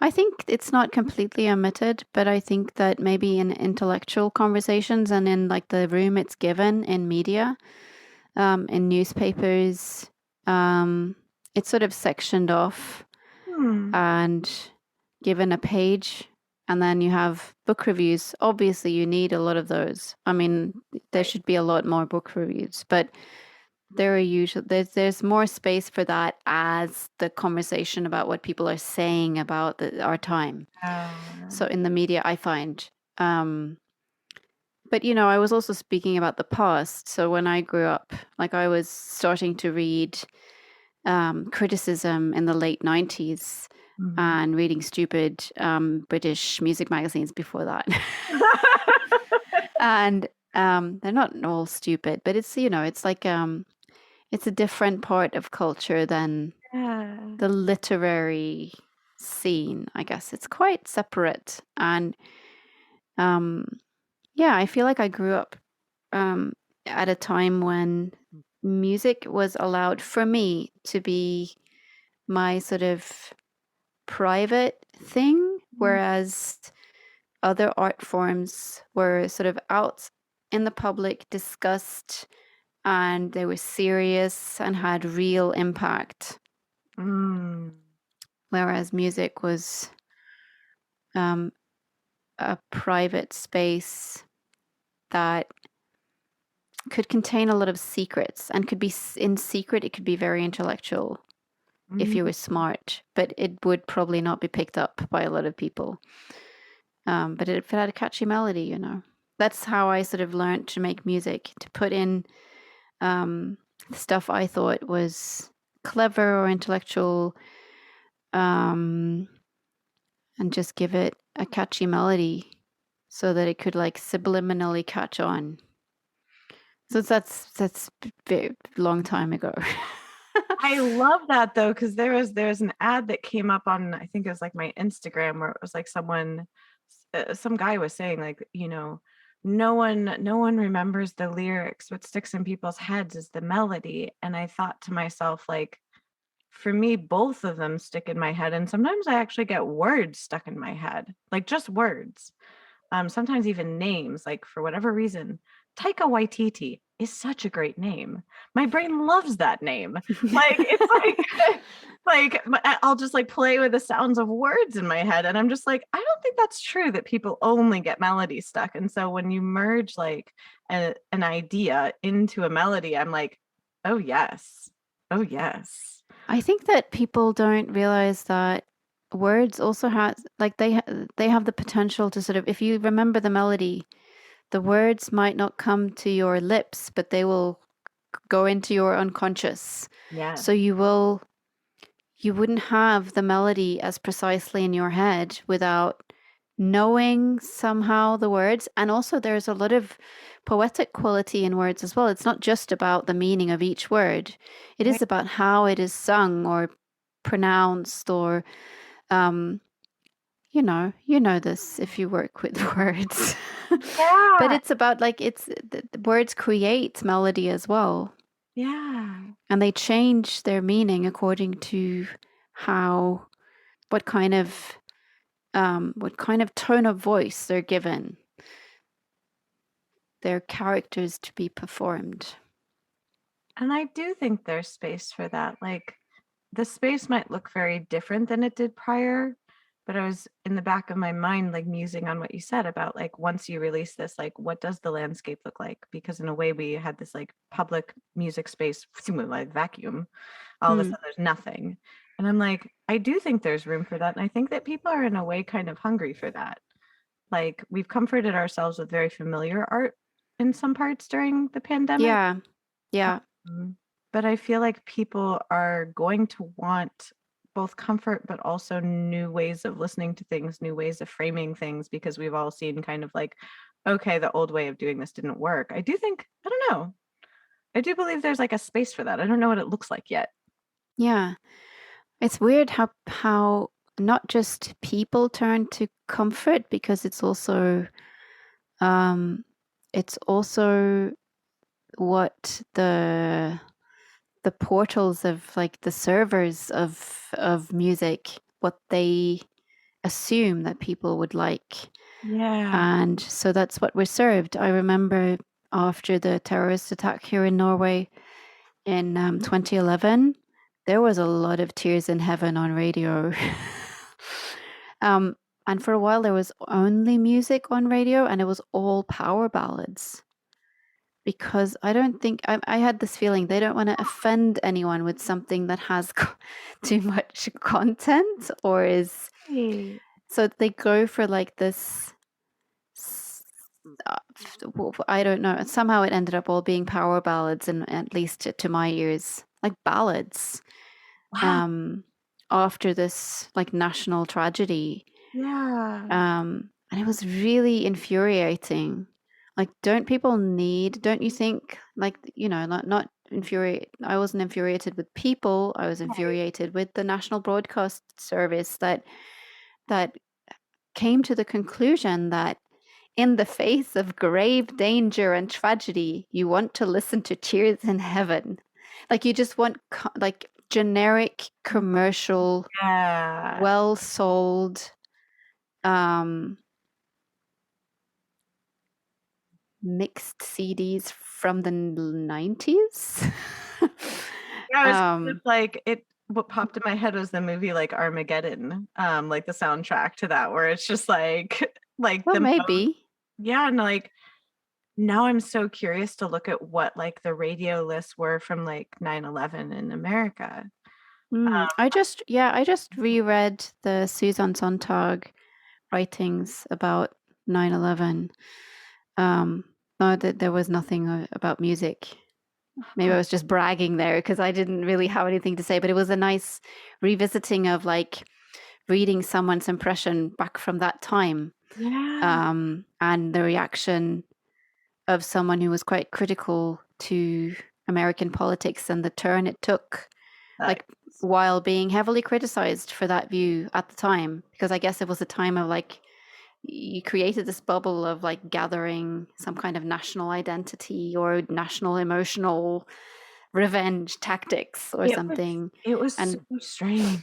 I think it's not completely omitted, but I think that maybe in intellectual conversations and in like the room it's given in media, in newspapers, it's sort of sectioned off Hmm. and given a page. And then you have book reviews. Obviously, you need a lot of those. I mean, there Right. should be a lot more book reviews, but there are usually there's more space for that as the conversation about what people are saying about our time. So in the media, I find. Um, but you know, I was also speaking about the past. So when I grew up, like I was starting to read criticism in the late 90s Mhm. and reading stupid British music magazines before that. And they're not all stupid, but it's, you know, it's like it's a different part of culture than Yeah. the literary scene, I guess. It's quite separate. And um, yeah, I feel like I grew up um, at a time when music was allowed for me to be my sort of private thing, whereas other art forms were sort of out in the public, discussed, and they were serious and had real impact. Mm. Whereas music was um, a private space that could contain a lot of secrets and could be in secret. It could be very intellectual if you were smart, but it would probably not be picked up by a lot of people. But it had a catchy melody, you know. That's how I sort of learned to make music, to put in stuff I thought was clever or intellectual, and just give it a catchy melody so that it could like subliminally catch on. So that's a very long time ago. I love that though, because there was an ad that came up on, I think it was like my Instagram, where it was like some guy was saying like, no one remembers the lyrics. What sticks in people's heads is the melody. And I thought to myself, like, for me, both of them stick in my head. And sometimes I actually get words stuck in my head, like just words. Sometimes even names, like for whatever reason, Taika Waititi is such a great name. My brain loves that name. Like it's like I'll just like play with the sounds of words in my head, and I'm just like, I don't think that's true that people only get melody stuck. And so when you merge like an idea into a melody, I'm like, oh yes, oh yes. I think that people don't realize that words also have like they have the potential to sort of, if you remember the melody, the words might not come to your lips, but they will go into your unconscious. Yeah. So you wouldn't have the melody as precisely in your head without knowing somehow the words. And also there's a lot of poetic quality in words as well. It's not just about the meaning of each word. It is Right. about how it is sung or pronounced, or you know this if you work with words. But Yeah. it's about like the words create melody as well, Yeah. and they change their meaning according to how what kind of tone of voice they're given, their characters to be performed. And I do think there's space for that. Like the space might look very different than it did prior, but I was in the back of my mind, like musing on what you said about like once you release this, like what does the landscape look like? Because in a way, we had this like public music space, like vacuum. All of a Mm. sudden, there's nothing. And I'm like, I do think there's room for that. And I think that people are in a way kind of hungry for that. Like we've comforted ourselves with very familiar art in some parts during the pandemic. Yeah, yeah, But I feel like people are going to want both comfort, but also new ways of listening to things, new ways of framing things, because we've all seen kind of like, okay, the old way of doing this didn't work. I do think, I don't know. I do believe there's like a space for that. I don't know what it looks like yet. yeah. It's weird how not just people turn to comfort, because um it's also what the portals of like the servers of music, what they assume that people would like. Yeah. And so that's what we're served. I remember after the terrorist attack here in Norway in 2011, there was a lot of Tears in Heaven on radio. um, and for a while, there was only music on radio, and it was all power ballads. Because I don't think I had this feeling they don't want to offend anyone with something that has too much content or is, Hey. so they go for like this. I don't know. Somehow it ended up all being power ballads, and at least to my ears, like ballads. Wow. Um, After this like national tragedy, Yeah. and it was really infuriating. Like, don't you think, like, not infuriate. I wasn't infuriated with people. I was Right. infuriated with the National Broadcast Service that came to the conclusion that in the face of grave danger and tragedy, you want to listen to Tears in Heaven. Like you just want like generic commercial, Yeah. well sold, um mixed CDs from the 90s. Yeah, I was um just like it what popped in my head was the movie like Armageddon, like the soundtrack to that, where it's just like like Well, the maybe. yeah, and like now I'm so curious to look at what like the radio lists were from like 9/11 in America. I just reread the Susan Sontag writings about 9/11. Um, no, that there was nothing about music. Maybe I was just bragging there because I didn't really have anything to say, but it was a nice revisiting of like reading someone's impression back from that time, Yeah. and the reaction of someone who was quite critical to American politics and the turn it took, That like while being heavily criticized for that view at the time, because I guess it was a time of like you created this bubble of like gathering some kind of national identity or national emotional revenge tactics or it was something. it was so And strange.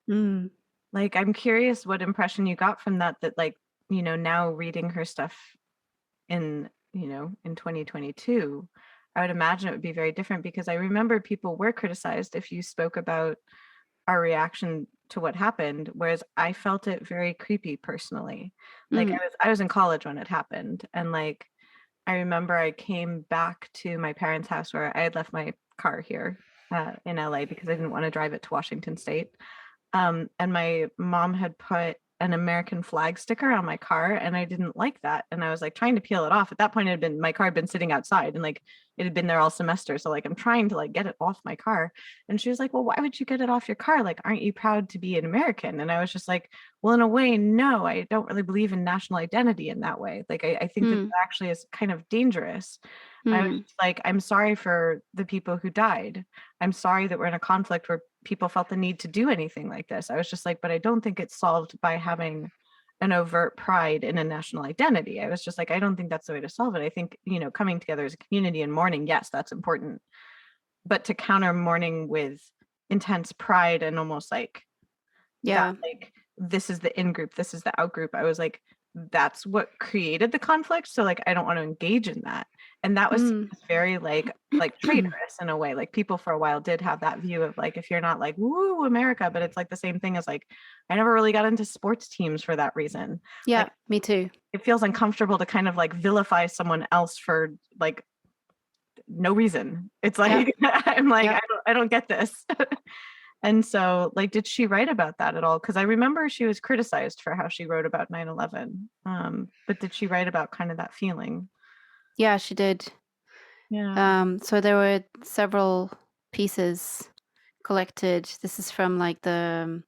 mm, Like I'm curious what impression you got from that like, now reading her stuff in 2022, I would imagine it would be very different because I remember people were criticized if you spoke about our reaction to what happened, whereas I felt it very creepy personally. Like mm, I was in college when it happened, and like I remember I came back to my parents' house where I had left my car here in LA because I didn't want to drive it to Washington State. And my mom had put an American flag sticker on my car, and I didn't like that. And I was like trying to peel it off. At that point, my car had been sitting outside, and like it had been there all semester. So like I'm trying to like get it off my car. And she was like, "Well, why would you get it off your car? Like, aren't you proud to be an American?" And I was just like, "Well, in a way, no. I don't really believe in national identity in that way. Like, I think that mm, actually is kind of dangerous." I was mm, just like, "I'm sorry for the people who died. I'm sorry that we're in a conflict where people felt the need to do anything like this." I was just like, but I don't think it's solved by having an overt pride in a national identity. I was just like, I don't think that's the way to solve it. I think, coming together as a community and mourning, yes, that's important. But to counter mourning with intense pride and almost like that, yeah. like, this is the in group, this is the out group, I was like, that's what created the conflict. So like I don't want to engage in that. And that was Mm. very like traitorous in a way. Like people for a while did have that view of like, if you're not like woo America, but it's like the same thing as like I never really got into sports teams for that reason. Yeah, Like me too. it feels uncomfortable to kind of like vilify someone else for like no reason. It's Yeah, like I'm like yeah. I don't get this. And so, like, did she write about that at all? Because I remember she was criticized for how she wrote about 9/11. But did she write about kind of that feeling? Yeah, she did. Yeah. So there were several pieces collected. This is from like the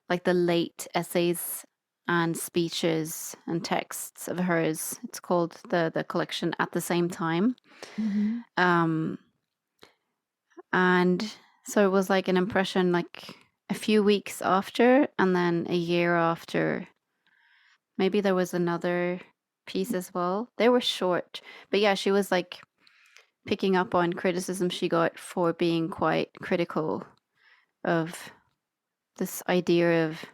late essays and speeches and texts of hers. It's called the collection At the Same Time. Mm-hmm. Um, and so it was like an impression like a few weeks after and then a year after. Maybe there was another piece as well. They were short, but yeah, she was like picking up on criticism she got for being quite critical of this idea of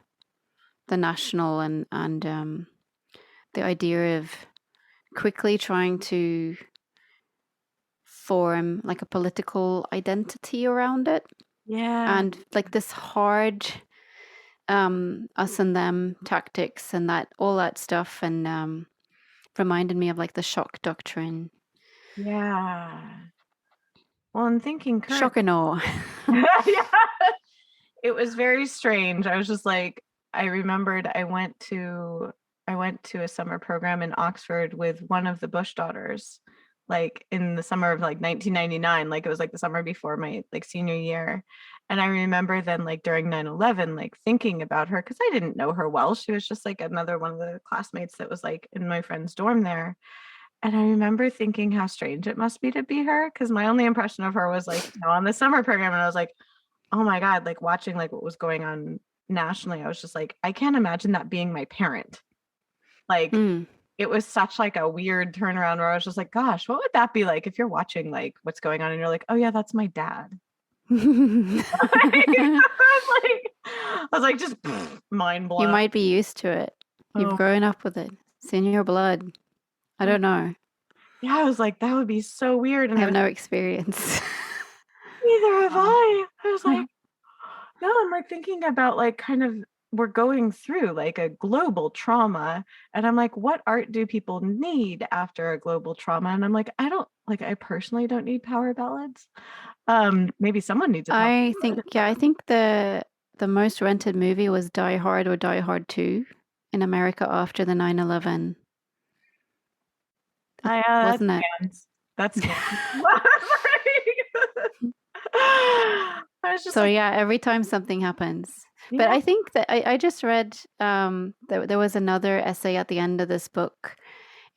the national and the idea of quickly trying to form like a political identity around it Yeah. and like this hard us and them tactics and that all that stuff and reminded me of like the shock doctrine. Yeah. Well, I'm thinking current. Shock and awe. Yeah. It was very strange. I was just like, I remembered I went to a summer program in Oxford with one of the Bush daughters, like in the summer of like 1999. Like it was like the summer before my like senior year. And I remember then like during 9/11, like thinking about her because I didn't know her well. She was just like another one of the classmates that was like in my friend's dorm there. And I remember thinking how strange it must be to be her because my only impression of her was like, on the summer program. And I was like, oh my God, like watching like what was going on nationally, I was just like, I can't imagine that being my parent. Like Mm. it was such like a weird turnaround where I was just like, gosh, what would that be like if you're watching like what's going on and you're like, oh yeah, that's my dad. I was like just mind You blown. might be used to it. You've Oh grown up with it. It's in your blood. I my, don't know. yeah, I was like, that would be so weird. I And I have was no experience. neither have Um, I. I was like, no, I'm like thinking about like kind of we're going through like a global trauma, and I'm like, what art do people need after a global trauma? And I'm like, I personally don't need power ballads. Maybe someone needs a power ballad. I think the most rented movie was Die Hard or Die Hard 2 in America after the 9/11, That's wasn't it? scans. That's scans. I was just So like, yeah, every time something happens. But yeah. I think that I just read there was another essay at the end of this book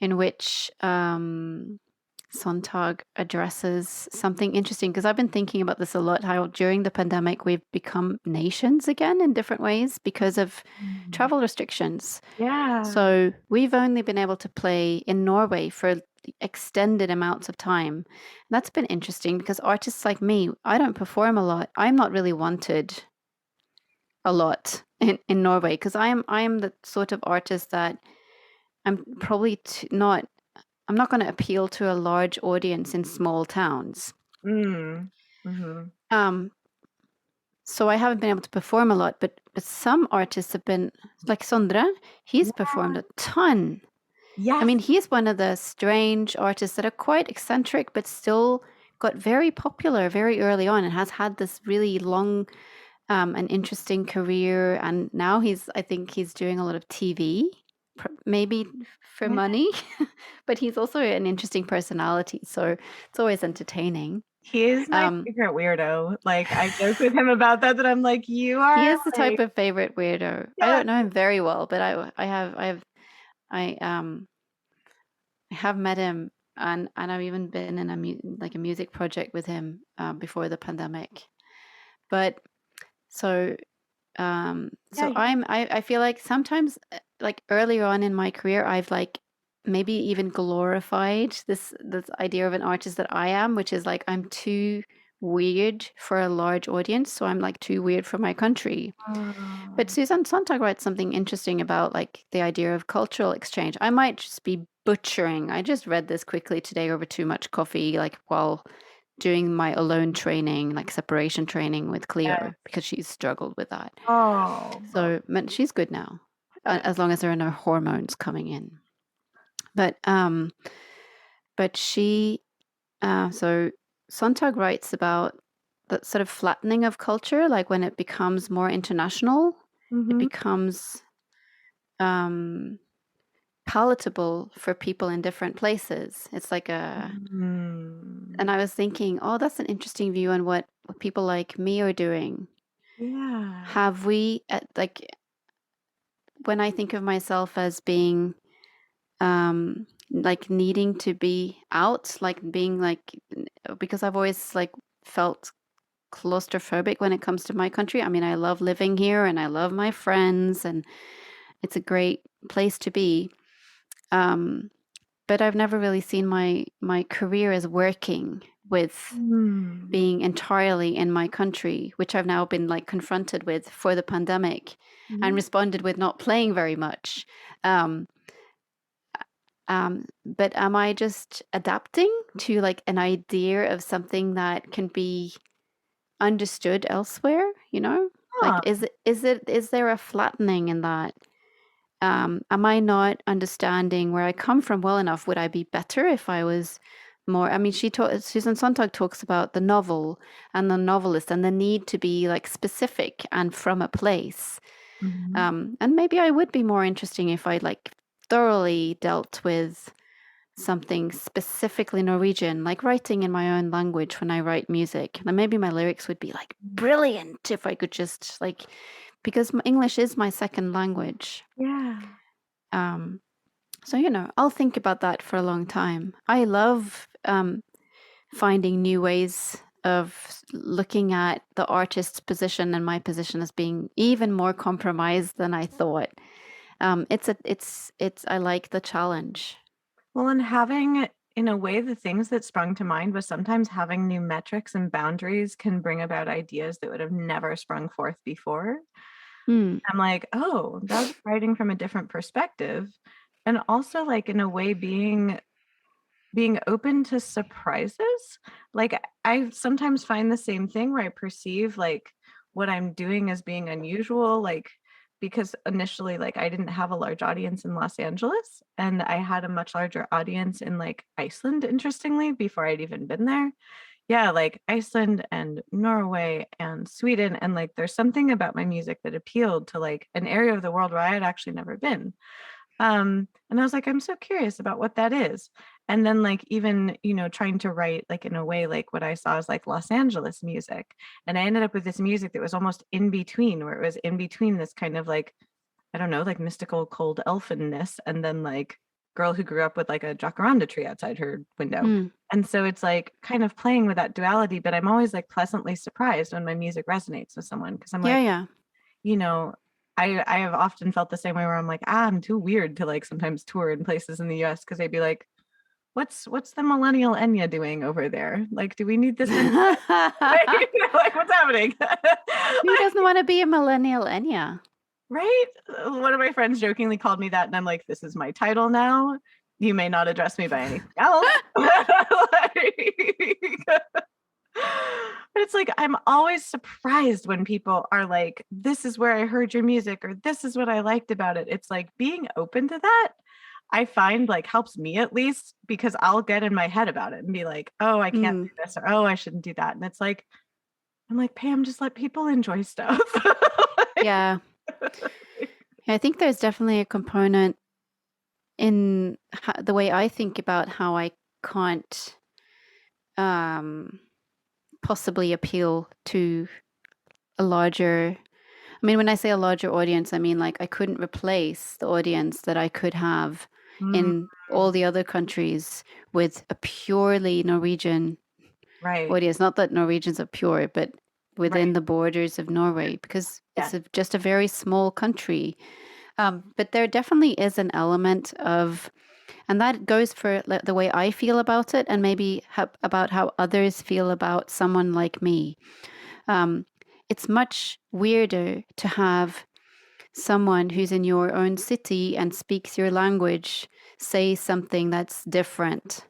in which Sontag addresses something interesting, because I've been thinking about this a lot, how during the pandemic we've become nations again in different ways because of Mm. travel restrictions. Yeah. So we've only been able to play in Norway for extended amounts of time. That's been interesting because artists like me, I don't perform a lot. I'm not really wanted a lot in Norway because I am the sort of artist that I'm probably not I'm not going to appeal to a large audience in small towns. Mm. Mm-hmm. Um, so I haven't been able to perform a lot, but some artists have been like Sondre. He's performed a ton. I Yes. mean, he's one of the strange artists that are quite eccentric, but still got very popular very early on and has had this really long and interesting career. And now I think he's doing a lot of TV, maybe for Yeah. money, but he's also an interesting personality. So it's always entertaining. He is my Um, favorite weirdo. Like, I joke with him about that, I'm like, you he are is the type like, of favorite weirdo. I yeah. don't know him very well, but I I have met him, and I've even been in like a music project with him before the pandemic. But so Yeah. I feel like sometimes like earlier on in my career I've like maybe even glorified this idea of an artist that I am, which is like I'm too weird for a large audience, so I'm like too weird for my country. But Oh, Susan Sontag writes something interesting about like the idea of cultural exchange. I might just be butchering. I just read this quickly today over too much coffee, like while doing my alone training, like separation training with yeah. Cleo, because she's struggled with that. Oh, well, So, but she's good now, good. as long as there are no hormones coming in. But um, but she so Sontag writes about the sort of flattening of culture, like when it becomes more international, it Mm-hmm. becomes um palatable for people in different places. It's like a Mm. and I was thinking, oh, that's an interesting view on what people like me are doing. Yeah. Have we like when I think of myself as being like needing to be out, like being like because I've always like felt claustrophobic when it comes to my country. I mean, I love living here and I love my friends and it's a great place to be. Um, but I've never really seen my career as working with Mm. being entirely in my country, which I've now been like confronted with for the pandemic and Yeah. responded with not playing very much. Um, but am I just adapting to like an idea of something that can be understood elsewhere? You know, like Huh. is there a flattening in that? Am I not understanding where I come from well enough? Would I be better if I was more? I mean, Susan Sontag talks about the novel and the novelist and the need to be like specific and from a place. Mhm. And maybe I would be more interesting if I like thoroughly dealt with something specifically Norwegian, like writing in my own language when I write music. And maybe my lyrics would be like brilliant if I could just like, because English is my second language. Yeah. Um, so, you know, I'll think about that for a long time. I love finding new ways of looking at the artist's position and my position as being even more compromised than I thought. I like the challenge. Well, and having, in a way, the things that sprung to mind was sometimes having new metrics and boundaries can bring about ideas that would have never sprung forth before. Hmm. I'm like, oh, that's writing from a different perspective. And also, like, in a way, being open to surprises. Like, I sometimes find the same thing where I perceive like what I'm doing as being unusual. Like, because initially like I didn't have a large audience in Los Angeles, and I had a much larger audience in like Iceland, interestingly, before I'd even been there. Yeah, like Iceland and Norway and Sweden. And like there's something about my music that appealed to like an area of the world where I had actually never been. And I was like, I'm so curious about what that is. And then like even, trying to write like in a way like what I saw as like Los Angeles music. And I ended up with this music that was almost in between, where it was in between this kind of like, I don't know, like mystical cold elfinness, and then like girl who grew up with like a jacaranda tree outside her window. Mm. And so it's like kind of playing with that duality, but I'm always like pleasantly surprised when my music resonates with someone, because I'm Yeah, like, yeah. you know, I have often felt the same way, where I'm like, I'm too weird to like sometimes tour in places in the US, because they'd be like, what's the millennial Enya doing over there? Like, do we need this Enya? Like, what's happening? Who doesn't want to be a millennial Enya? Right? One of my friends jokingly called me that, and I'm like, this is my title now. You may not address me by anything else. But it's like, I'm always surprised when people are like, this is where I heard your music, or this is what I liked about it. It's like being open to that, I find like helps me at least, because I'll get in my head about it and be like, oh, I can't do this, or oh, I shouldn't do that. And it's like, I'm like, Pam, just let people enjoy stuff. Yeah. I think there's definitely a component in the way I think about how I can't possibly appeal to a larger, I mean, when I say a larger audience, I mean like I couldn't replace the audience that I could have Mm, in all the other countries with a purely Norwegian right, audience. Not that Norwegians are pure, but within right. the borders of Norway, because Yeah. it's just a very small country. But there definitely is an element of, and that goes for the way I feel about it, and maybe about how others feel about someone like me. Um, it's much weirder to have someone who's in your own city and speaks your language say something that's different.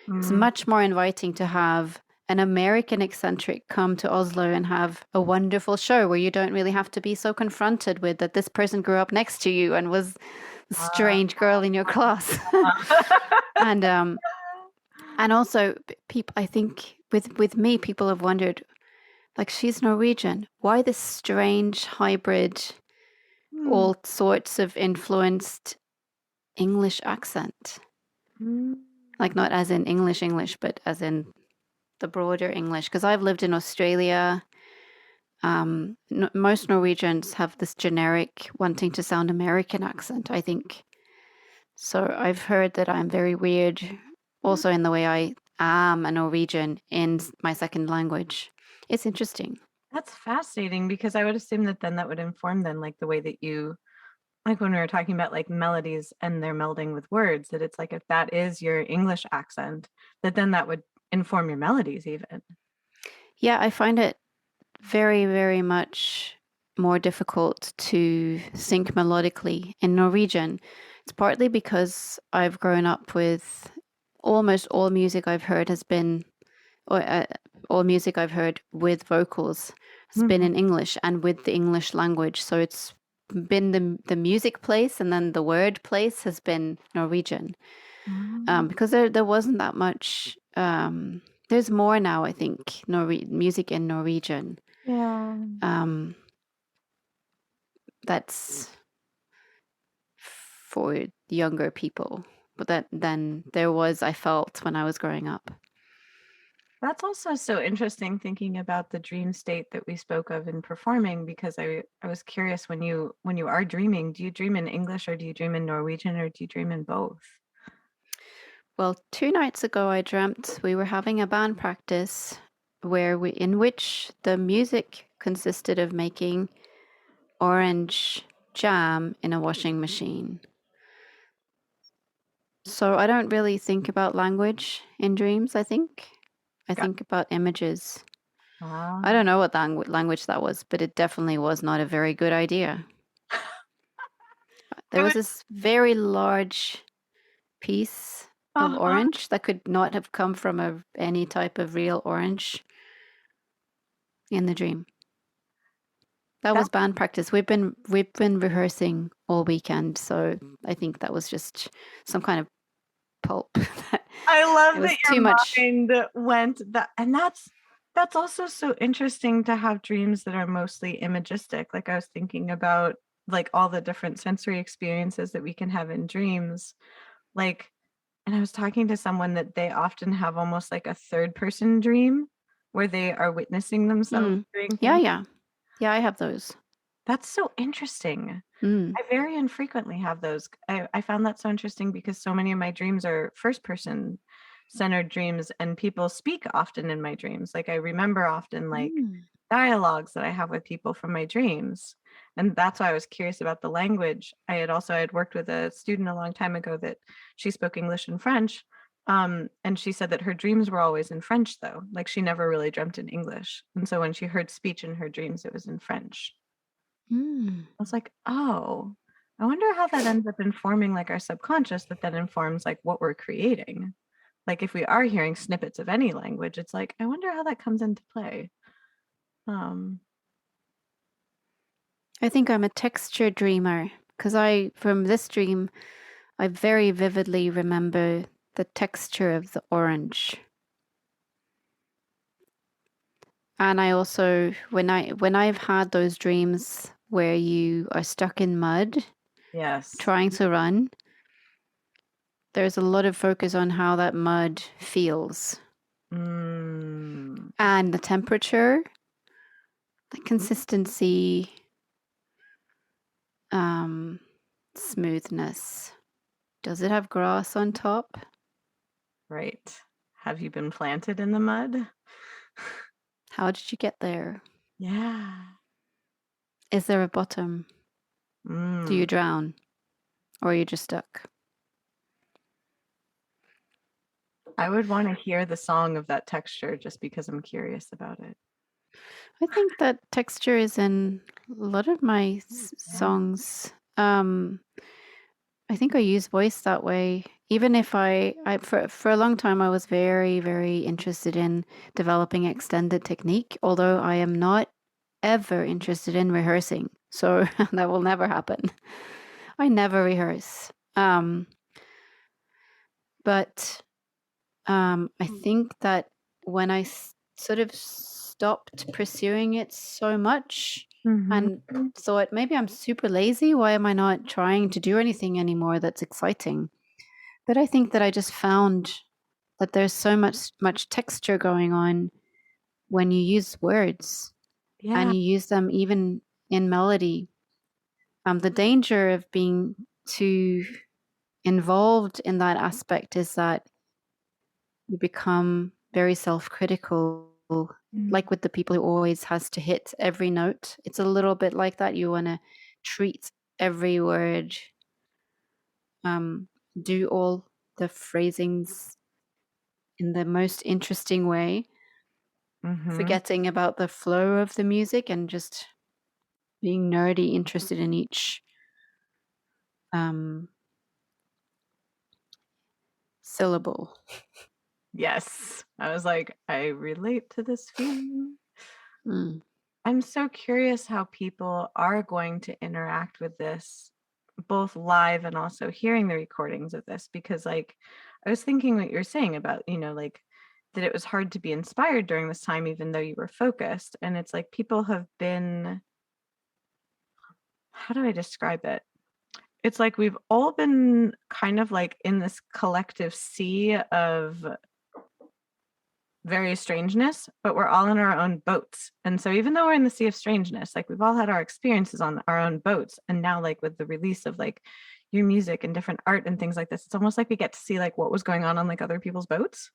It's Mm, much more inviting to have an American eccentric come to Oslo and have a wonderful show where you don't really have to be so confronted with that this person grew up next to you and was a uh, strange girl in your class. and and also people, I think with me, people have wondered, like, she's Norwegian, why this strange hybrid, mm, all sorts of influenced English accent? mm, Like, not as in English, but as in the broader English. Because I've lived in Australia. Most Norwegians have this generic wanting to sound American accent, I think. So I've heard that I'm very weird mm. also in the way I am a Norwegian in my second language. It's interesting. That's fascinating, because I would assume that then that would inform then like the way that you, like when we were talking about like melodies and they're melding with words, that it's like if that is your English accent, that then that would inform your melodies even. Yeah, I find it very, very much more difficult to think melodically in Norwegian. It's partly because I've grown up with almost all music I've heard has been, or all music I've heard with vocals has been Mhm. in English and with the English language. So it's been the music place, and then the word place has been Norwegian. Mm. Because there wasn't that much. There's more now, I think, music in Norwegian. Yeah. Um, that's for younger people, but that than there was, I felt, when I was growing up. That's also so interesting, thinking about the dream state that we spoke of in performing, because I was curious, when you are dreaming, do you dream in English, or do you dream in Norwegian, or do you dream in both? Well, 2 nights ago, I dreamt we were having a band practice in which the music consisted of making orange jam in a washing machine. So I don't really think about language in dreams, I think. I Got think about images. I ah. don't know what language that was, but it definitely was not a very good idea. There I was would, this very large piece of uh-huh. orange that could not have come from any type of real orange in the dream. That was band practice. We've been rehearsing all weekend, so I think that was just some kind of pulp. I love It that was too your much. mind went that, and that's also so interesting to have dreams that are mostly imagistic. Like I was thinking about like all the different sensory experiences that we can have in dreams. Like, and I was talking to someone that they often have almost like a third person dream where they are witnessing themselves doing things. Yeah. I have those. That's so interesting. Mm. I very infrequently have those. I found that so interesting because so many of my dreams are first person centered dreams, and people speak often in my dreams. Like I remember often like dialogues that I have with people from my dreams. And that's why I was curious about the language. I had worked with a student a long time ago that she spoke English and French. And she said that her dreams were always in French though. Like she never really dreamt in English. And so when she heard speech in her dreams, it was in French. Mm. I was like, oh, I wonder how that ends up informing like our subconscious that then informs like what we're creating. Like if we are hearing snippets of any language, it's like, I wonder how that comes into play. I think I'm a texture dreamer because from this dream, I very vividly remember the texture of the orange. And I also, when I've had those dreams where you are stuck in mud, Yes. trying to run, there's a lot of focus on how that mud feels. Mm. And the temperature, the consistency, smoothness. Does it have grass on top? Right. Have you been planted in the mud? How did you get there? Yeah. Is there a bottom? Do you drown? Or are you just stuck? I would want to hear the song of that texture just because I'm curious about it. I think that texture is in a lot of my songs. I think I use voice that way. Even if for a long time, I was very, very interested in developing extended technique, although I am not ever interested in rehearsing. So that will never happen. I never rehearse. But I think that when I sort of stopped pursuing it so much and thought maybe I'm super lazy, why am I not trying to do anything anymore that's exciting? But I think that I just found that there's so much texture going on when you use words and you use them even in melody. The danger of being too involved in that aspect is that you become very self-critical, like with the people who always has to hit every note. It's a little bit like that. You want to treat every word, do all the phrasings in the most interesting way, forgetting about the flow of the music and just being nerdy interested in each syllable. Yes. I was like, I relate to this feeling. I'm so curious how people are going to interact with this, both live and also hearing the recordings of this, because like I was thinking what you're saying about, like that it was hard to be inspired during this time, even though you were focused. And it's like people have been, how do I describe it? It's like we've all been kind of like in this collective sea of various strangeness, but we're all in our own boats. And so even though we're in the sea of strangeness, like we've all had our experiences on our own boats. And now like with the release of like your music and different art and things like this, it's almost like we get to see like what was going on like other people's boats.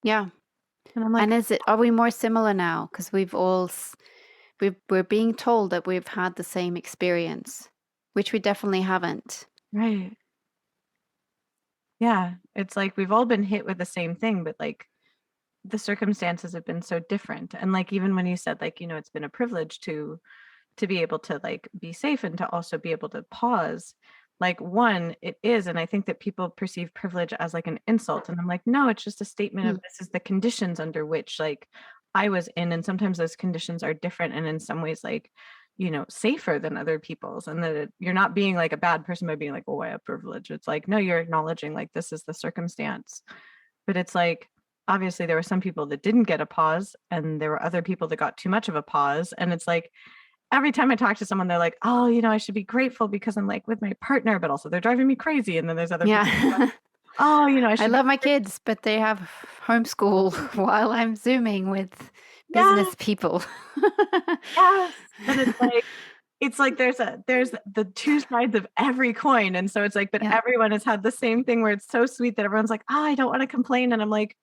Yeah. And I'm like, are we more similar now? Because we're being told that we've had the same experience, which we definitely haven't. right. Yeah. It's like we've all been hit with the same thing, but like the circumstances have been so different. And like even when you said like, it's been a privilege to be able to like be safe and to also be able to pause, like one, it is, and I think that people perceive privilege as like an insult, and I'm like, no, it's just a statement of this is the conditions under which like I was in, and sometimes those conditions are different, and in some ways like safer than other people's, and that you're not being like a bad person by being like, oh, I have privilege. It's like, no, you're acknowledging like this is the circumstance. But it's like, obviously there were some people that didn't get a pause, and there were other people that got too much of a pause. And it's like, every time I talk to someone, they're like, oh, I should be grateful because I'm like with my partner, but also they're driving me crazy. And then there's other people like, oh, I love my kids, but they have homeschool while I'm Zooming with business people. Yes. And it's like there's the two sides of every coin. And so it's like, but everyone has had the same thing where it's so sweet that everyone's like, oh, I don't want to complain. And I'm like,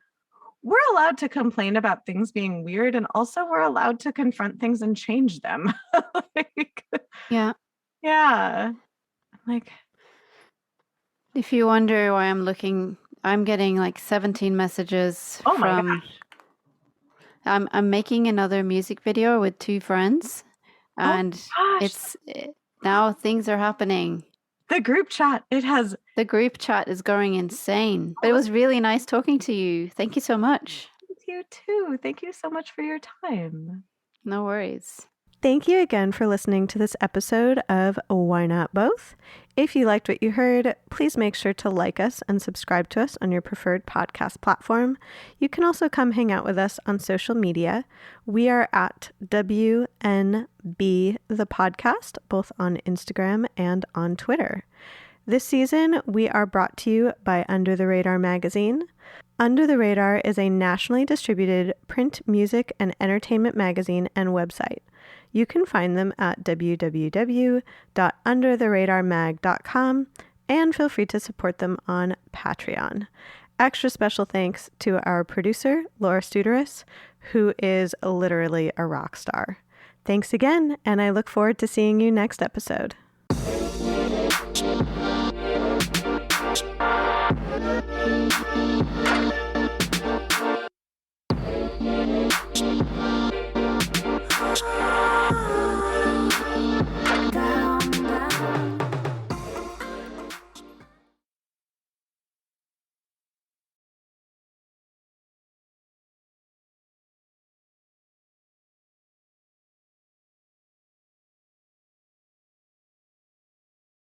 we're allowed to complain about things being weird, and also we're allowed to confront things and change them. Yeah. Like, if you wonder why I'm getting like 17 messages oh my gosh. I'm making another music video with 2 friends, and it's now things are happening. The group chat is going insane. But it was really nice talking to you. Thank you so much. You too. Thank you so much for your time. No worries. Thank you again for listening to this episode of Why Not Both. If you liked what you heard, please make sure to like us and subscribe to us on your preferred podcast platform. You can also come hang out with us on social media. We are at WNB the podcast, both on Instagram and on Twitter. This season, we are brought to you by Under the Radar magazine. Under the Radar is a nationally distributed print, music, and entertainment magazine and website. You can find them at www.undertheradarmag.com, and feel free to support them on Patreon. Extra special thanks to our producer, Laura Studeris, who is literally a rock star. Thanks again, and I look forward to seeing you next episode.